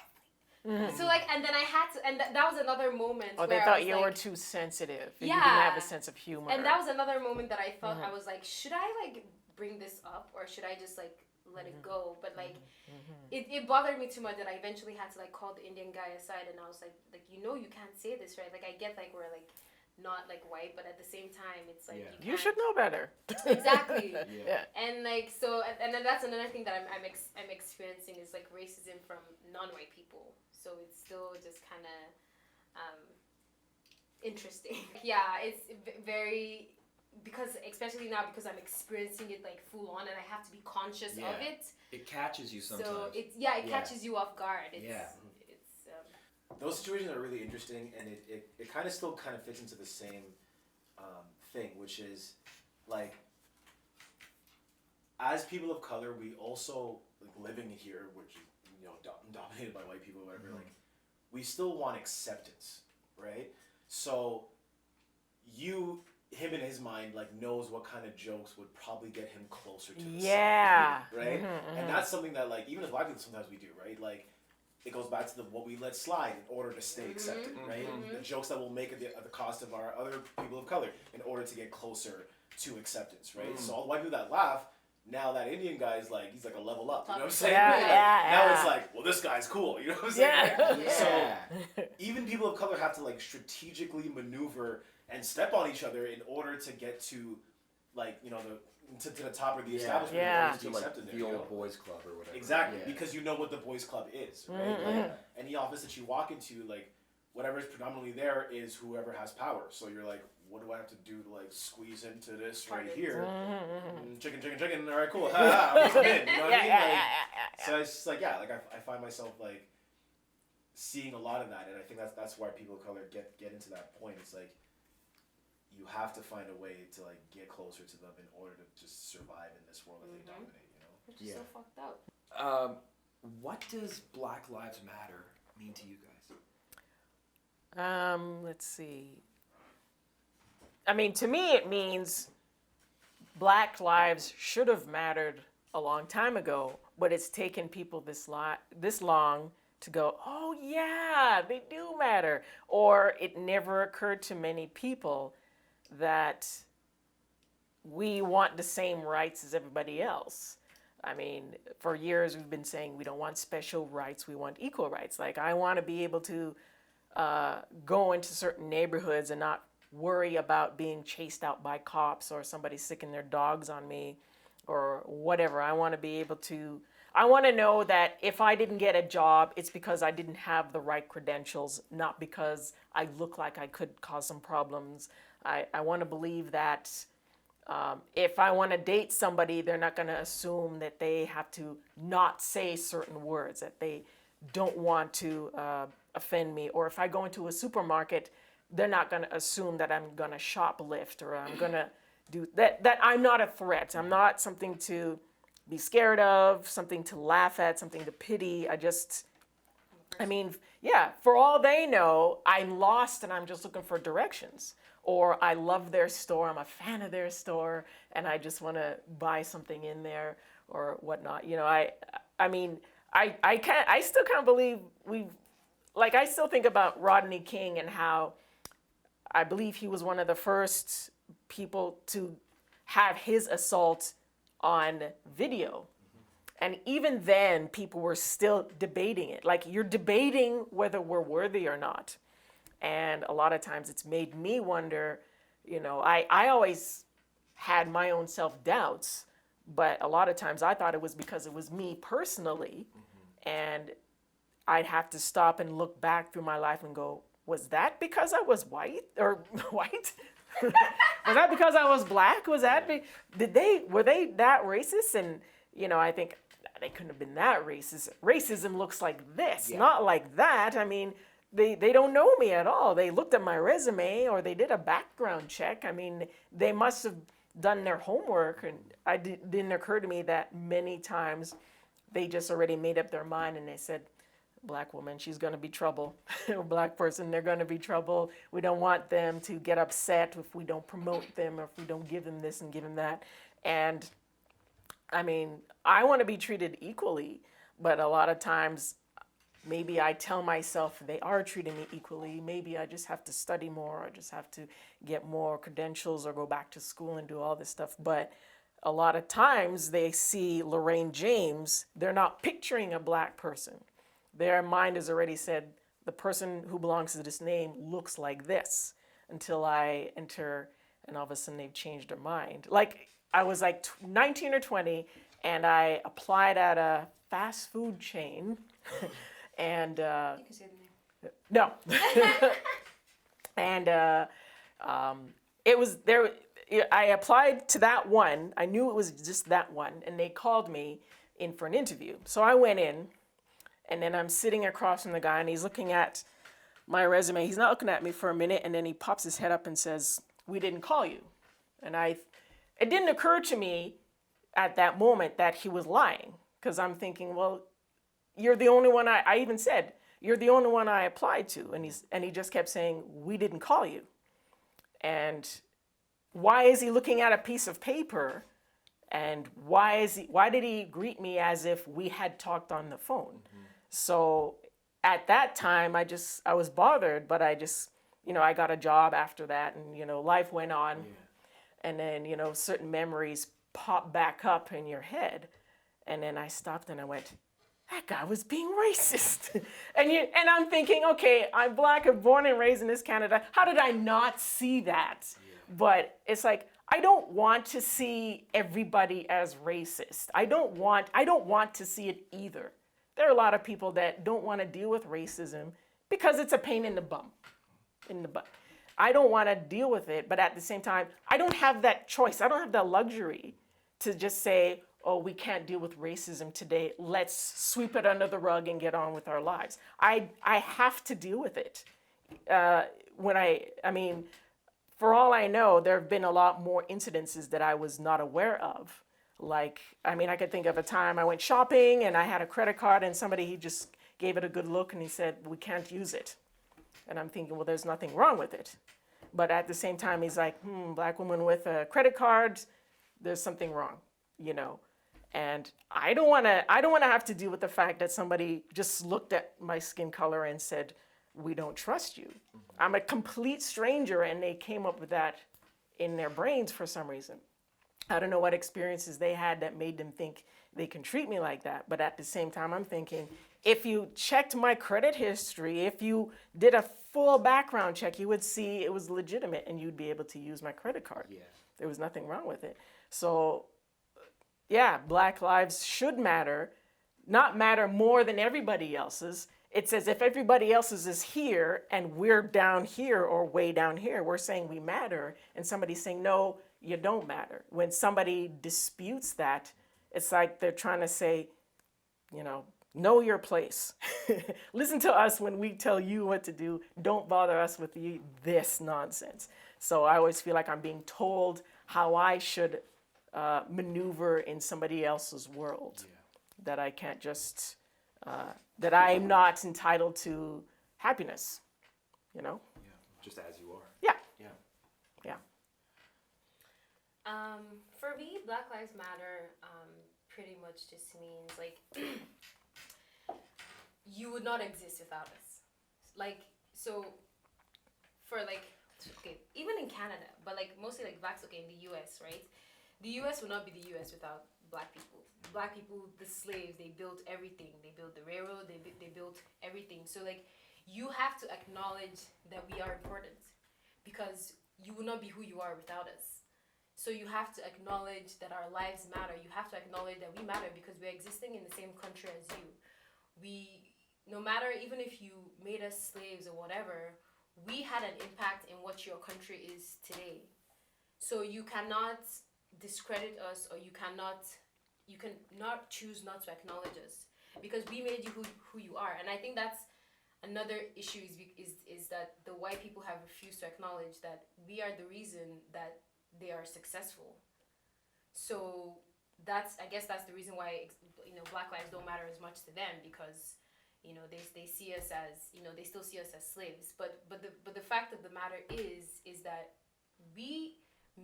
So, like, and then I had to, and that was another moment. Oh, they where thought I was you like, were too sensitive. You didn't have a sense of humor. And that was another moment that I thought, I was like, should I, like, bring this up, or should I just, like, let it go? But, like, it bothered me too much that I eventually had to, like, call the Indian guy aside, and I was like, you can't say this, right? Like, I get, like, we're, like, not, like, white, but at the same time, it's like, you should know better. Exactly. Yeah. And, like, so, and then that's another thing that I'm experiencing is, like, racism from non-white people. So it's still just kind of interesting. Yeah, it's very, because, especially now, because I'm experiencing it, like, full on, and I have to be conscious of it. It catches you sometimes. So it catches you off guard. It's those situations are really interesting, and it kind of still kind of fits into the same thing, which is like, as people of color, we also, like, living here, which is, you know, dominated by white people, or whatever, like, we still want acceptance, right? So him in his mind, like, knows what kind of jokes would probably get him closer to the Yeah. side, right? And that's something that, like, even as white people sometimes we do, right? Like, it goes back to what we let slide in order to stay accepted, right? The jokes that we'll make at the cost of our other people of color in order to get closer to acceptance, right? So all the white people that laugh, now that Indian guy is like, he's like a level up, you know what I'm saying? Yeah, Like, yeah, now yeah. it's like, well, this guy's cool, you know what I'm saying? Yeah. Right? So even people of color have to, like, strategically maneuver and step on each other in order to get to, like, you know, to the top of the establishment in Yeah. order to be To like accepted there, the you old know? boys club or whatever. Exactly, Yeah. because you know what the boys club is, right? Like, any office that you walk into, like, whatever is predominantly there is whoever has power. So you're like, what do I have to do to, like, squeeze into this right here? Chicken, all right, cool. I'm in, you know what I mean? Like, so it's just like, yeah, like, I find myself, like, seeing a lot of that, and I think that's why people of color get into that point. It's like, you have to find a way to, like, get closer to them in order to just survive in this world that they dominate, you know? Which is so fucked up. What does Black Lives Matter mean to you guys? Let's see. I mean, to me, it means Black lives should have mattered a long time ago, but it's taken people this long to go, oh yeah, they do matter. Or it never occurred to many people that we want the same rights as everybody else. I mean, for years we've been saying we don't want special rights, we want equal rights. Like, I want to be able to go into certain neighborhoods and not worry about being chased out by cops or somebody sicking their dogs on me or whatever. I want to be able to, I want to know that if I didn't get a job, it's because I didn't have the right credentials, not because I look like I could cause some problems. I want to believe that if I want to date somebody, they're not going to assume that they have to not say certain words, that they don't want to offend me. Or if I go into a supermarket, they're not going to assume that I'm going to shoplift or I'm going to do that, that I'm not a threat. I'm not something to be scared of, something to laugh at, something to pity. I mean, yeah, for all they know, I'm lost and I'm just looking for directions. Or I love their store, I'm a fan of their store, and I just want to buy something in there or whatnot. You know, I mean, I still can't believe I still think about Rodney King and how I believe he was one of the first people to have his assault on video. And even then, people were still debating it. Like, you're debating whether we're worthy or not. And a lot of times it's made me wonder, you know, I always had my own self-doubts, but a lot of times I thought it was because it was me personally. And I'd have to stop and look back through my life and go, was that because I was white or white? Was that because I was black? Was that, were they that racist? And, you know, I think they couldn't have been that racist. Racism looks like this, not like that. I mean, they don't know me at all. They looked at my resume or they did a background check. I mean, they must have done their homework. And it didn't occur to me that many times they just already made up their mind and they said, black woman, she's going to be trouble. Black person, they're going to be trouble. We don't want them to get upset if we don't promote them or if we don't give them this and give them that. And I mean, I want to be treated equally, but a lot of times maybe I tell myself they are treating me equally. Maybe I just have to study more. I just have to get more credentials or go back to school and do all this stuff. But a lot of times they see Lorraine James, they're not picturing a black person. Their mind has already said, the person who belongs to this name looks like this, until I enter and all of a sudden they've changed their mind. Like, I was like 19 or 20 and I applied at a fast food chain. And You can say the name. no, and it was there. I applied to that one. I knew it was just that one, and they called me in for an interview. So I went in, and then I'm sitting across from the guy, and he's looking at my resume. He's not looking at me for a minute, and then he pops his head up and says, "We didn't call you." And it didn't occur to me at that moment that he was lying, because I'm thinking, well, you're the only one. I even said, "You're the only one I applied to," and he just kept saying, "We didn't call you." And why is he looking at a piece of paper? And why did he greet me as if we had talked on the phone? So at that time, I was bothered, but I got a job after that, and life went on. And then certain memories pop back up in your head, and then I stopped and I went, that guy was being racist. and I'm thinking, okay, I'm Black and born and raised in this Canada. How did I not see that? But it's like, I don't want to see everybody as racist. I don't want to see it either. There are a lot of people that don't want to deal with racism because it's a pain in the butt. I don't want to deal with it, but at the same time, I don't have that choice. I don't have the luxury to just say, oh, we can't deal with racism today. Let's sweep it under the rug and get on with our lives. I have to deal with it. For all I know, there have been a lot more incidences that I was not aware of. I could think of a time I went shopping and I had a credit card and he just gave it a good look and he said, we can't use it. And I'm thinking, well, there's nothing wrong with it. But at the same time, he's like, Black woman with a credit card, there's something wrong, And I don't want to have to deal with the fact that somebody just looked at my skin color and said, we don't trust you. I'm a complete stranger, and they came up with that in their brains for some reason. I don't know what experiences they had that made them think they can treat me like that. But at the same time, I'm thinking, if you checked my credit history, if you did a full background check, you would see it was legitimate and you'd be able to use my credit card. Yeah. There was nothing wrong with it. So, yeah, Black lives should matter, not matter more than everybody else's. It's as if everybody else's is here and we're down here or way down here. We're saying we matter, and somebody's saying, no, you don't matter. When somebody disputes that, it's like they're trying to say, know your place. Listen to us when we tell you what to do. Don't bother us with this nonsense. So I always feel like I'm being told how I should maneuver in somebody else's world. That I can't just, that I'm not entitled to happiness, Yeah, just as you are. Yeah. Yeah. Yeah. For me, Black Lives Matter pretty much just means you would not exist without us. Even in Canada, but mostly in the US, right? The US would not be the US without Black people. Black people, the slaves, they built everything. They built the railroad, they built everything. So you have to acknowledge that we are important, because you would not be who you are without us. So you have to acknowledge that our lives matter. You have to acknowledge that we matter because we're existing in the same country as you. No matter, even if you made us slaves or whatever, we had an impact in what your country is today. So you cannot discredit us, or you cannot choose not to acknowledge us, because we made you who you are. And I think that's another issue is that the white people have refused to acknowledge that we are the reason that they are successful. So I guess that's the reason why Black lives don't matter as much to them, because they see us as they still see us as slaves. But the fact of the matter is that we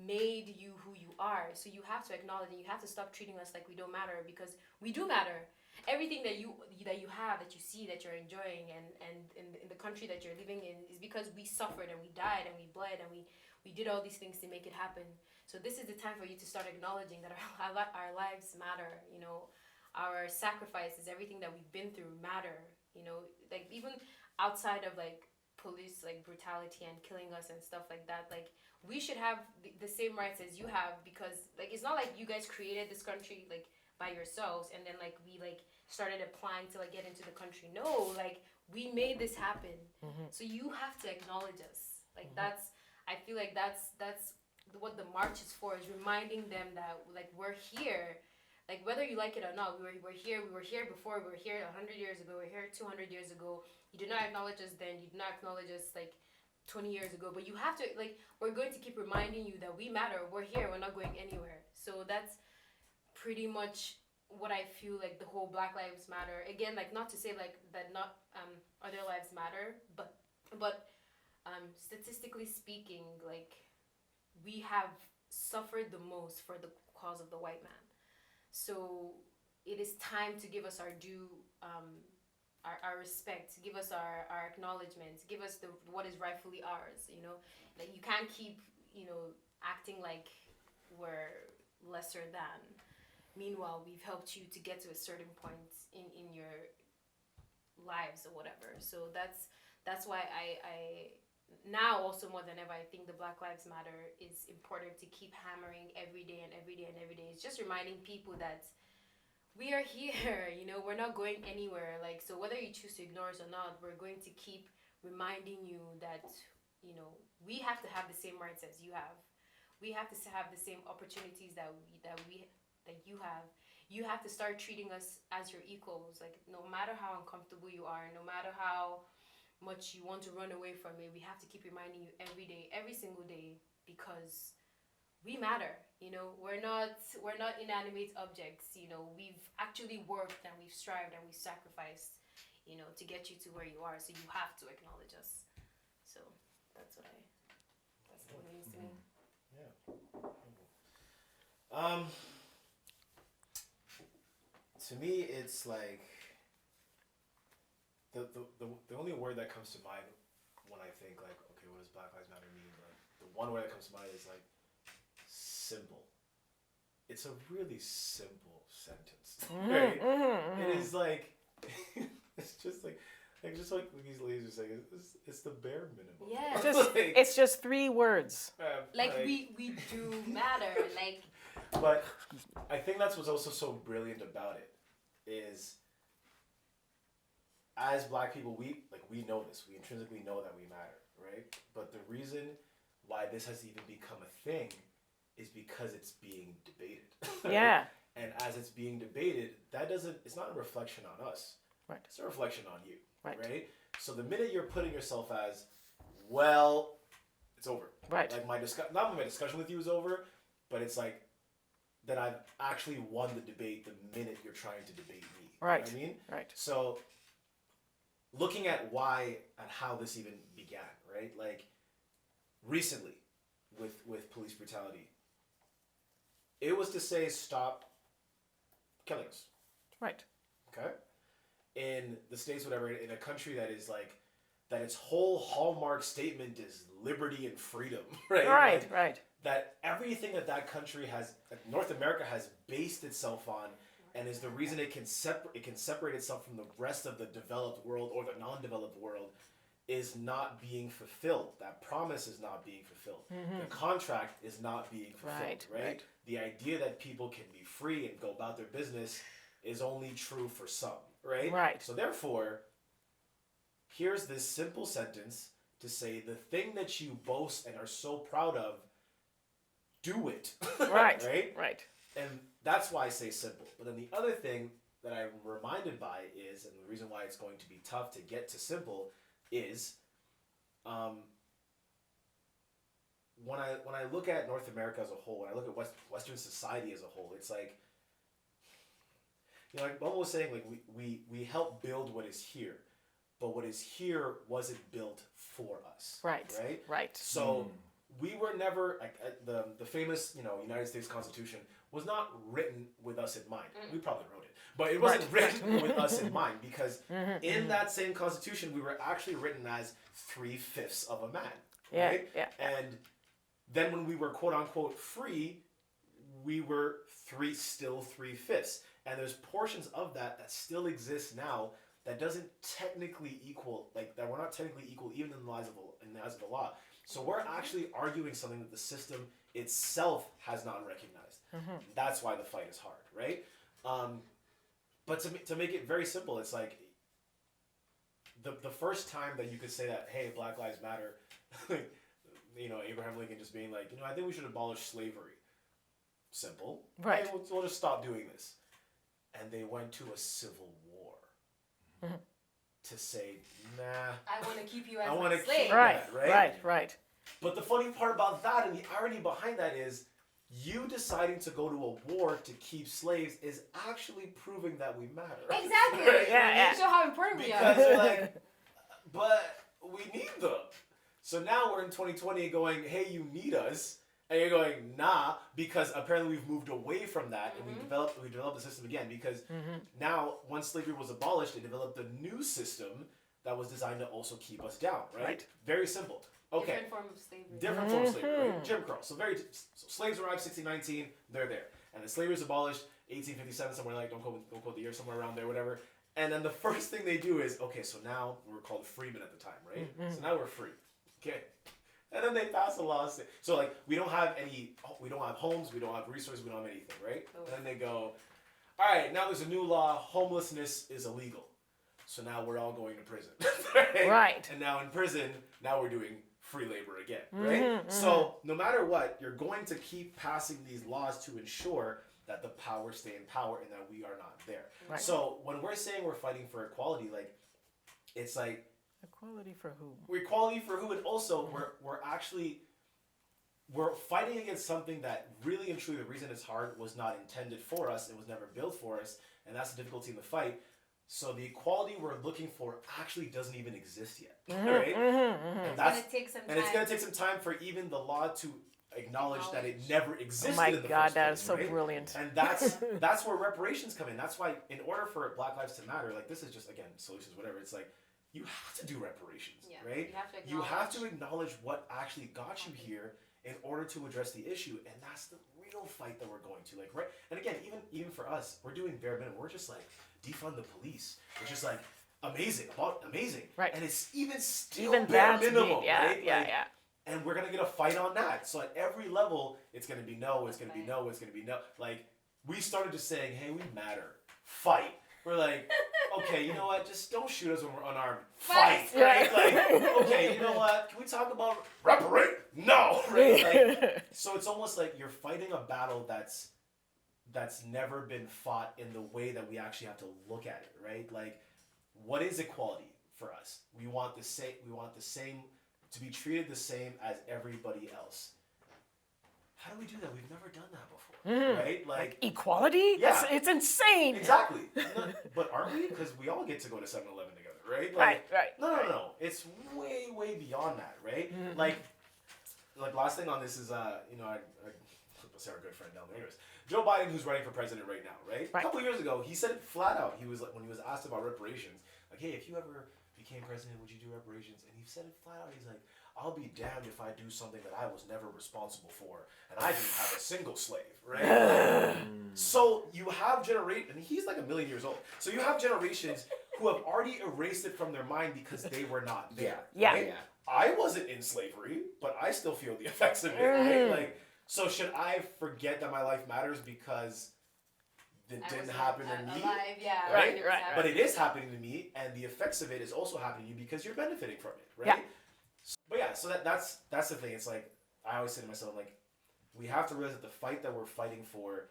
made you who you are. So you have to acknowledge, and you have to stop treating us like we don't matter, because we do matter. Everything that you have, that you see, that you're enjoying, and in the country that you're living in, is because we suffered and we died and we bled and we did all these things to make it happen. So this is the time for you to start acknowledging that our lives matter. Our sacrifices, everything that we've been through matter. Even outside of police brutality and killing us and stuff like that, we should have the same rights as you have, because it's not like you guys created this country by yourselves and then we started applying to get into the country. No, we made this happen. Mm-hmm. So you have to acknowledge us. I feel that's what the march is for, is reminding them that we're here Like whether you like it or not, we're here. We were here before. We were here 100 years ago. We're here 200 years ago. You did not acknowledge us then. You did not acknowledge us like 20 years ago. But you have to like. We're going to keep reminding you that we matter. We're here. We're not going anywhere. So that's pretty much what I feel like the whole Black Lives Matter. Again, like not to say like that not other lives matter, but statistically speaking, like we have suffered the most for the cause of the white man. So it is time to give us our due, our respect, give us our acknowledgement, give us the what is rightfully ours. You know, like you can't keep acting like we're lesser than. Meanwhile, we've helped you to get to a certain point in your lives or whatever. So that's why I now also more than ever I think the Black Lives Matter is important to keep hammering every day and every day and every day. It's just reminding people that we are here, we're not going anywhere. Like, so whether you choose to ignore us or not, we're going to keep reminding you that we have to have the same rights as you have. We have to have the same opportunities that you have. You have to start treating us as your equals. Like, no matter how uncomfortable you are, no matter how much you want to run away from it, we have to keep reminding you every day, every single day, because we matter. We're not inanimate objects. We've actually worked and we've strived and we've sacrificed, to get you to where you are. So you have to acknowledge us. So that's what it means to me. Yeah. To me, it's like the only word that comes to mind when I think like, okay, what does Black Lives Matter mean? Like the one word that comes to mind is like simple. It's a really simple sentence, right? It is like it's just like these ladies are saying, it's the bare minimum. Yeah. It's just 3 words. We do matter. Like. But I think that's what's also so brilliant about it is, as Black people, we know this. We intrinsically know that we matter, right? But the reason why this has even become a thing is because it's being debated. Yeah. And as it's being debated, it's not a reflection on us. Right. It's a reflection on you. Right. So the minute you're putting yourself as, well, it's over. Right. Like not my discussion with you is over, but it's like that I've actually won the debate the minute you're trying to debate me. Right. You know what I mean? Right. So looking at why and how this even began, right? Like recently with police brutality, it was to say stop killing us. Right. Okay? In the States, whatever, in a country that is like, that its whole hallmark statement is liberty and freedom, right? Right, like, right. That everything that country has, that North America has based itself on, and is the reason it can separate itself from the rest of the developed world or the non-developed world, is not being fulfilled. That promise is not being fulfilled. Mm-hmm. The contract is not being fulfilled, right? The idea that people can be free and go about their business is only true for some, right? Right. So therefore, here's this simple sentence to say the thing that you boast and are so proud of, do it. Right. Right? And that's why I say simple. But then the other thing that I'm reminded by is, and the reason why it's going to be tough to get to simple is, when I look at North America as a whole, when I look at Western society as a whole, it's like, like Momo was saying, like we help build what is here, but what is here wasn't built for us. Right. So we were never like the famous United States Constitution was not written with us in mind. We probably wrote it, but it wasn't written with us in mind, because in that same Constitution we were actually written as 3/5 of a man. Yeah. Right? Yeah. And then when we were quote unquote free, we were still 3/5. And there's portions of that still exist now that doesn't technically equal, like that we're not technically equal even in the eyes of the law. So we're actually arguing something that the system itself has not recognized. Mm-hmm. That's why the fight is hard, right? But to make it very simple, it's like the first time that you could say that, hey, Black Lives Matter, Abraham Lincoln just being like, I think we should abolish slavery. simple. Right. Hey, we'll just stop doing this. And they went to a civil war to say, nah. I want to keep you as I my wanna slave. keep- Right, right? right. But the funny part about that and the irony behind that is you deciding to go to a war to keep slaves is actually proving that we matter. Exactly. Right? Yeah. You show how important we Because are. they're like, but we need them. So now we're in 2020 going, hey, you need us. And you're going, nah, because apparently we've moved away from that and we developed the system again because now once slavery was abolished, they developed a new system that was designed to also keep us down, right? Right. Very simple. Okay. Different form of slavery. Different form of slavery, right? Jim Crow. So slaves arrived 1619, they're there. And the slavery was abolished 1857, somewhere like, don't quote the year, somewhere around there, whatever. And then the first thing they do is, okay, so now we're called freemen at the time, right? So now we're free. Okay. And then they pass a law. So like we don't have homes, we don't have resources, we don't have anything, right? Oh. And then they go, all right, now there's a new law, homelessness is illegal. So now we're all going to prison. Right. And now in prison, now we're doing free labor again, right? So no matter what, you're going to keep passing these laws to ensure that the power stay in power and that we are not there. Right. So when we're saying we're fighting for equality, like it's like Equality for whom? equality for who, and also we're fighting against something that really and truly the reason it's hard was not intended for us, it was never built for us, and that's the difficulty in the fight. So the equality we're looking for actually doesn't even exist yet, right? And that's It's gonna take some time. and it's gonna take some time for even the law to acknowledge that it never existed. Oh my in the God, first that place, is so right? brilliant. And that's where reparations come in. That's why, in order for Black Lives to matter, like this is just again solutions, whatever. It's like you have to do reparations, Yeah, right? you have to acknowledge what actually got you here in order to address the issue, and that's the real fight that we're going to, like, right? And again, even for us, we're doing bare minimum. We're just like defund the police, which is like amazing, Right. And it's even still Even bare that's minimum, big. Yeah, right? yeah, Like, yeah. and we're gonna get a fight on that. So at every level, it's gonna be no, it's gonna be no, it's gonna be no. Like we started just saying, hey, we matter. Fight. We're like, okay, you know what? Just don't shoot us when we're unarmed. Fight. Right? Like, okay, you know what? Can we talk about reparate? No. Right? Like, so it's almost like you're fighting a battle that's never been fought in the way that we actually have to look at it, right? Like, what is equality for us? We want the same to be treated the same as everybody else. How do we do that? We've never done that before, right? Like Equality? Yeah. It's insane. exactly. No, but aren't we? Because we all get to go to 7-Eleven together, right? Right, right. No. It's way beyond that, right? Like last thing on this is I say our good friend down there. Anyways, Joe Biden, who's running for president right now, right? Right. A couple years ago, he said it flat out. He was like, when he was asked about reparations, like, hey, if you ever became president, would you do reparations? And he said it flat out. He's like, I'll be damned if I do something that I was never responsible for, and I didn't have a single slave, right? So you have and he's like 1 million years old. So you have generations who have already erased it from their mind because they were not there. Yeah. Right? I wasn't in slavery, but I still feel the effects of it, right? Like, so should I forget that my life matters because it didn't happen to me? Alive, yeah. Right? Right. But it is happening to me, and the effects of it is also happening to you because you're benefiting from it, right? Yeah. But yeah, so that's the thing. It's like I always say to myself, like, we have to realize that the fight that we're fighting for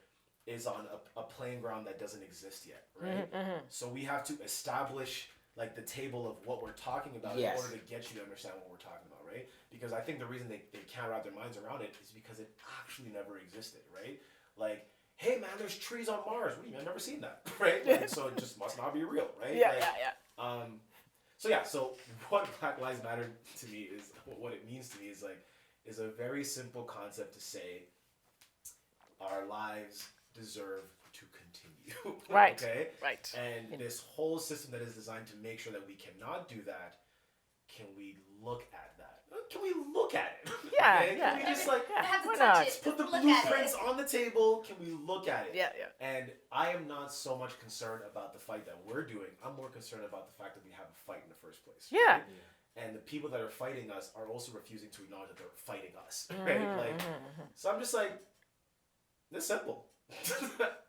is on a playing ground that doesn't exist yet, right? So we have to establish like the table of what we're talking about Yes. in order to get you to understand what we're talking about, right? Because I think the reason they can't wrap their minds around it is because it actually never existed, right? Like, hey man, there's trees on Mars. What do you mean? I've never seen that, right? Like, so it just must not be real, right? Yeah, Like, yeah. So what Black Lives Matter to me is, what it means to me is a very simple concept to say our lives deserve to continue. Right. Okay? Right. And this whole system that is designed to make sure that we cannot do that, can we look at that? Can we look at it? Yeah, Okay? yeah. Can we just like You have to Why touch not? it. put the Look at blueprints it. on the table? Can we look at it? Yeah, yeah. And I am not so much concerned about the fight that we're doing. I'm more concerned about the fact that we have a fight in the first place. Yeah. Right? And the people that are fighting us are also refusing to acknowledge that they're fighting us. Right? Like, so I'm just like, it's simple.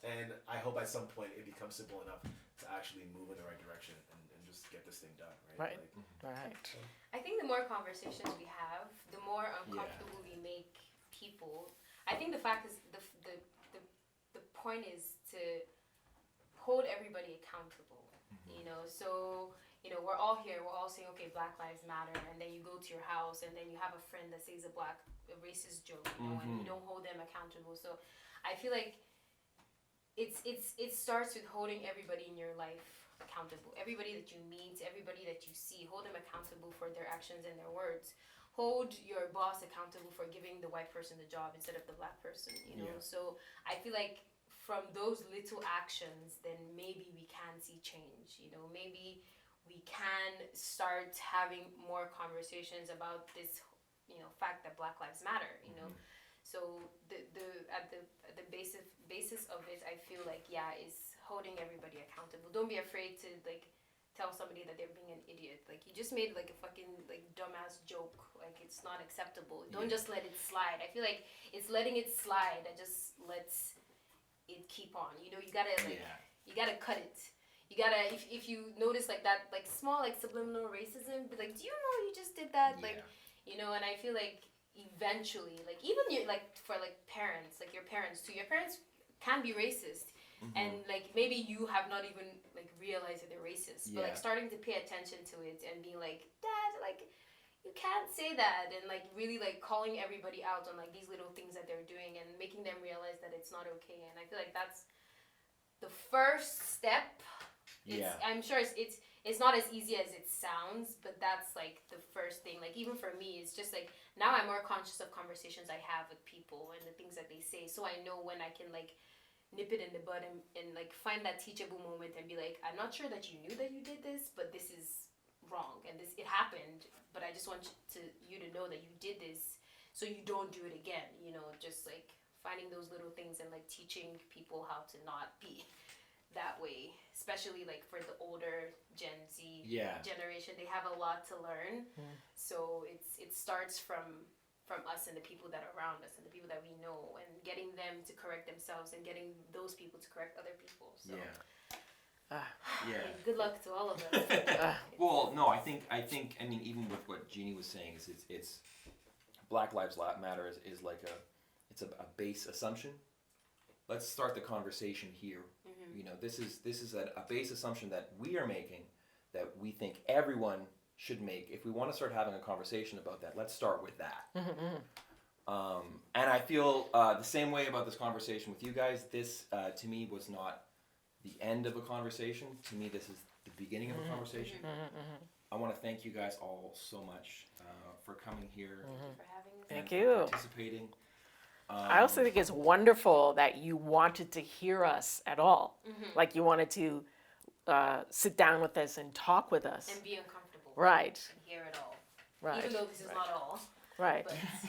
And I hope at some point it becomes simple enough to actually move in the right direction and just get this thing done. Right? Right. Right. I think the more conversations we have, the more uncomfortable we make people. I think the fact is the point is to hold everybody accountable. You know, so you know, we're all here. We're all saying, okay, Black Lives Matter, and then you go to your house, and then you have a friend that says a racist joke, you know, and you don't hold them accountable. So, I feel like it starts with holding everybody in your life accountable. Everybody that you meet, everybody that you see, hold them accountable for their actions and their words. Hold your boss accountable for giving the white person the job instead of the black person. You know, so I feel like from those little actions, then maybe we can see change. You know, maybe we can start having more conversations about this, you know, fact that Black Lives Matter. You know, so at the basis of it, I feel like is holding everybody accountable. Don't be afraid to like tell somebody that they're being an idiot. Like you just made like a fucking like dumbass joke. Like it's not acceptable. Don't just let it slide. I feel like it's letting it slide that just lets it keep on. You know, you gotta like you gotta cut it. You gotta if you notice like that like small like subliminal racism, be like, do you know you just did that? Like, you know, and I feel like eventually, like even you like for like parents, like your parents too. Your parents can be racist. And like maybe you have not even like realized that they're racist, but like starting to pay attention to it and being like, Dad, like you can't say that, and like really like calling everybody out on like these little things that they're doing and making them realize that it's not okay. And I feel like that's the first step. I'm sure it's not as easy as it sounds, but that's like the first thing. Like even for me, it's just like now I'm more conscious of conversations I have with people and the things that they say, so I know when I can like nip it in the bud and like find that teachable moment and be like, I'm not sure that you knew that you did this, but this is wrong and this it happened, but I just want you to know that you did this so you don't do it again. You know, just like finding those little things and like teaching people how to not be that way, especially like for the older Gen Z generation. They have a lot to learn. So it starts from us and the people that are around us and the people that we know, and getting them to correct themselves and getting those people to correct other people. So good luck to all of us. Well, no, I think I mean even with what Jeannie was saying is it's Black Lives Matter is like it's a base assumption. Let's start the conversation here. You know, this is a base assumption that we are making, that we think everyone should make. If we want to start having a conversation about that, let's start with that. And I feel the same way about this conversation with you guys. This to me was not the end of a conversation. To me, this is the beginning of a conversation. I want to thank you guys all so much for coming here. Thank you for having us. Thank you. Participating. I also think it's wonderful that you wanted to hear us at all. Like you wanted to sit down with us and talk with us. And be uncomfortable. Right. And hear it all. Right. Even though this is not all. Right.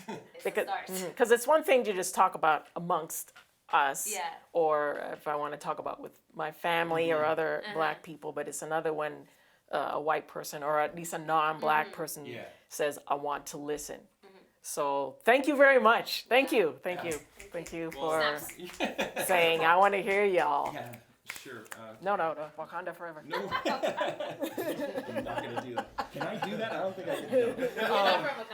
But it's a start. Because it's one thing to just talk about amongst us. Yeah. Or if I want to talk about with my family or other black people, but it's another when a white person or at least a non-black person says, I want to listen. So thank you very much. Thank you. Thank you for saying, I want to hear y'all. Yeah, sure. No, Wakanda forever. No, I'm not gonna do that. Can I do that? I don't think I can do that. You're not from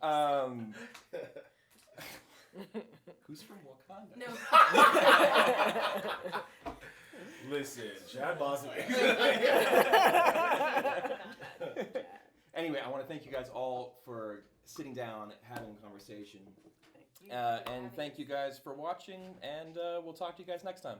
Wakanda. Who's from Wakanda? No. Listen, Chad Boswick. Anyway, I want to thank you guys all for sitting down, having a conversation. And thank you guys for watching, and we'll talk to you guys next time.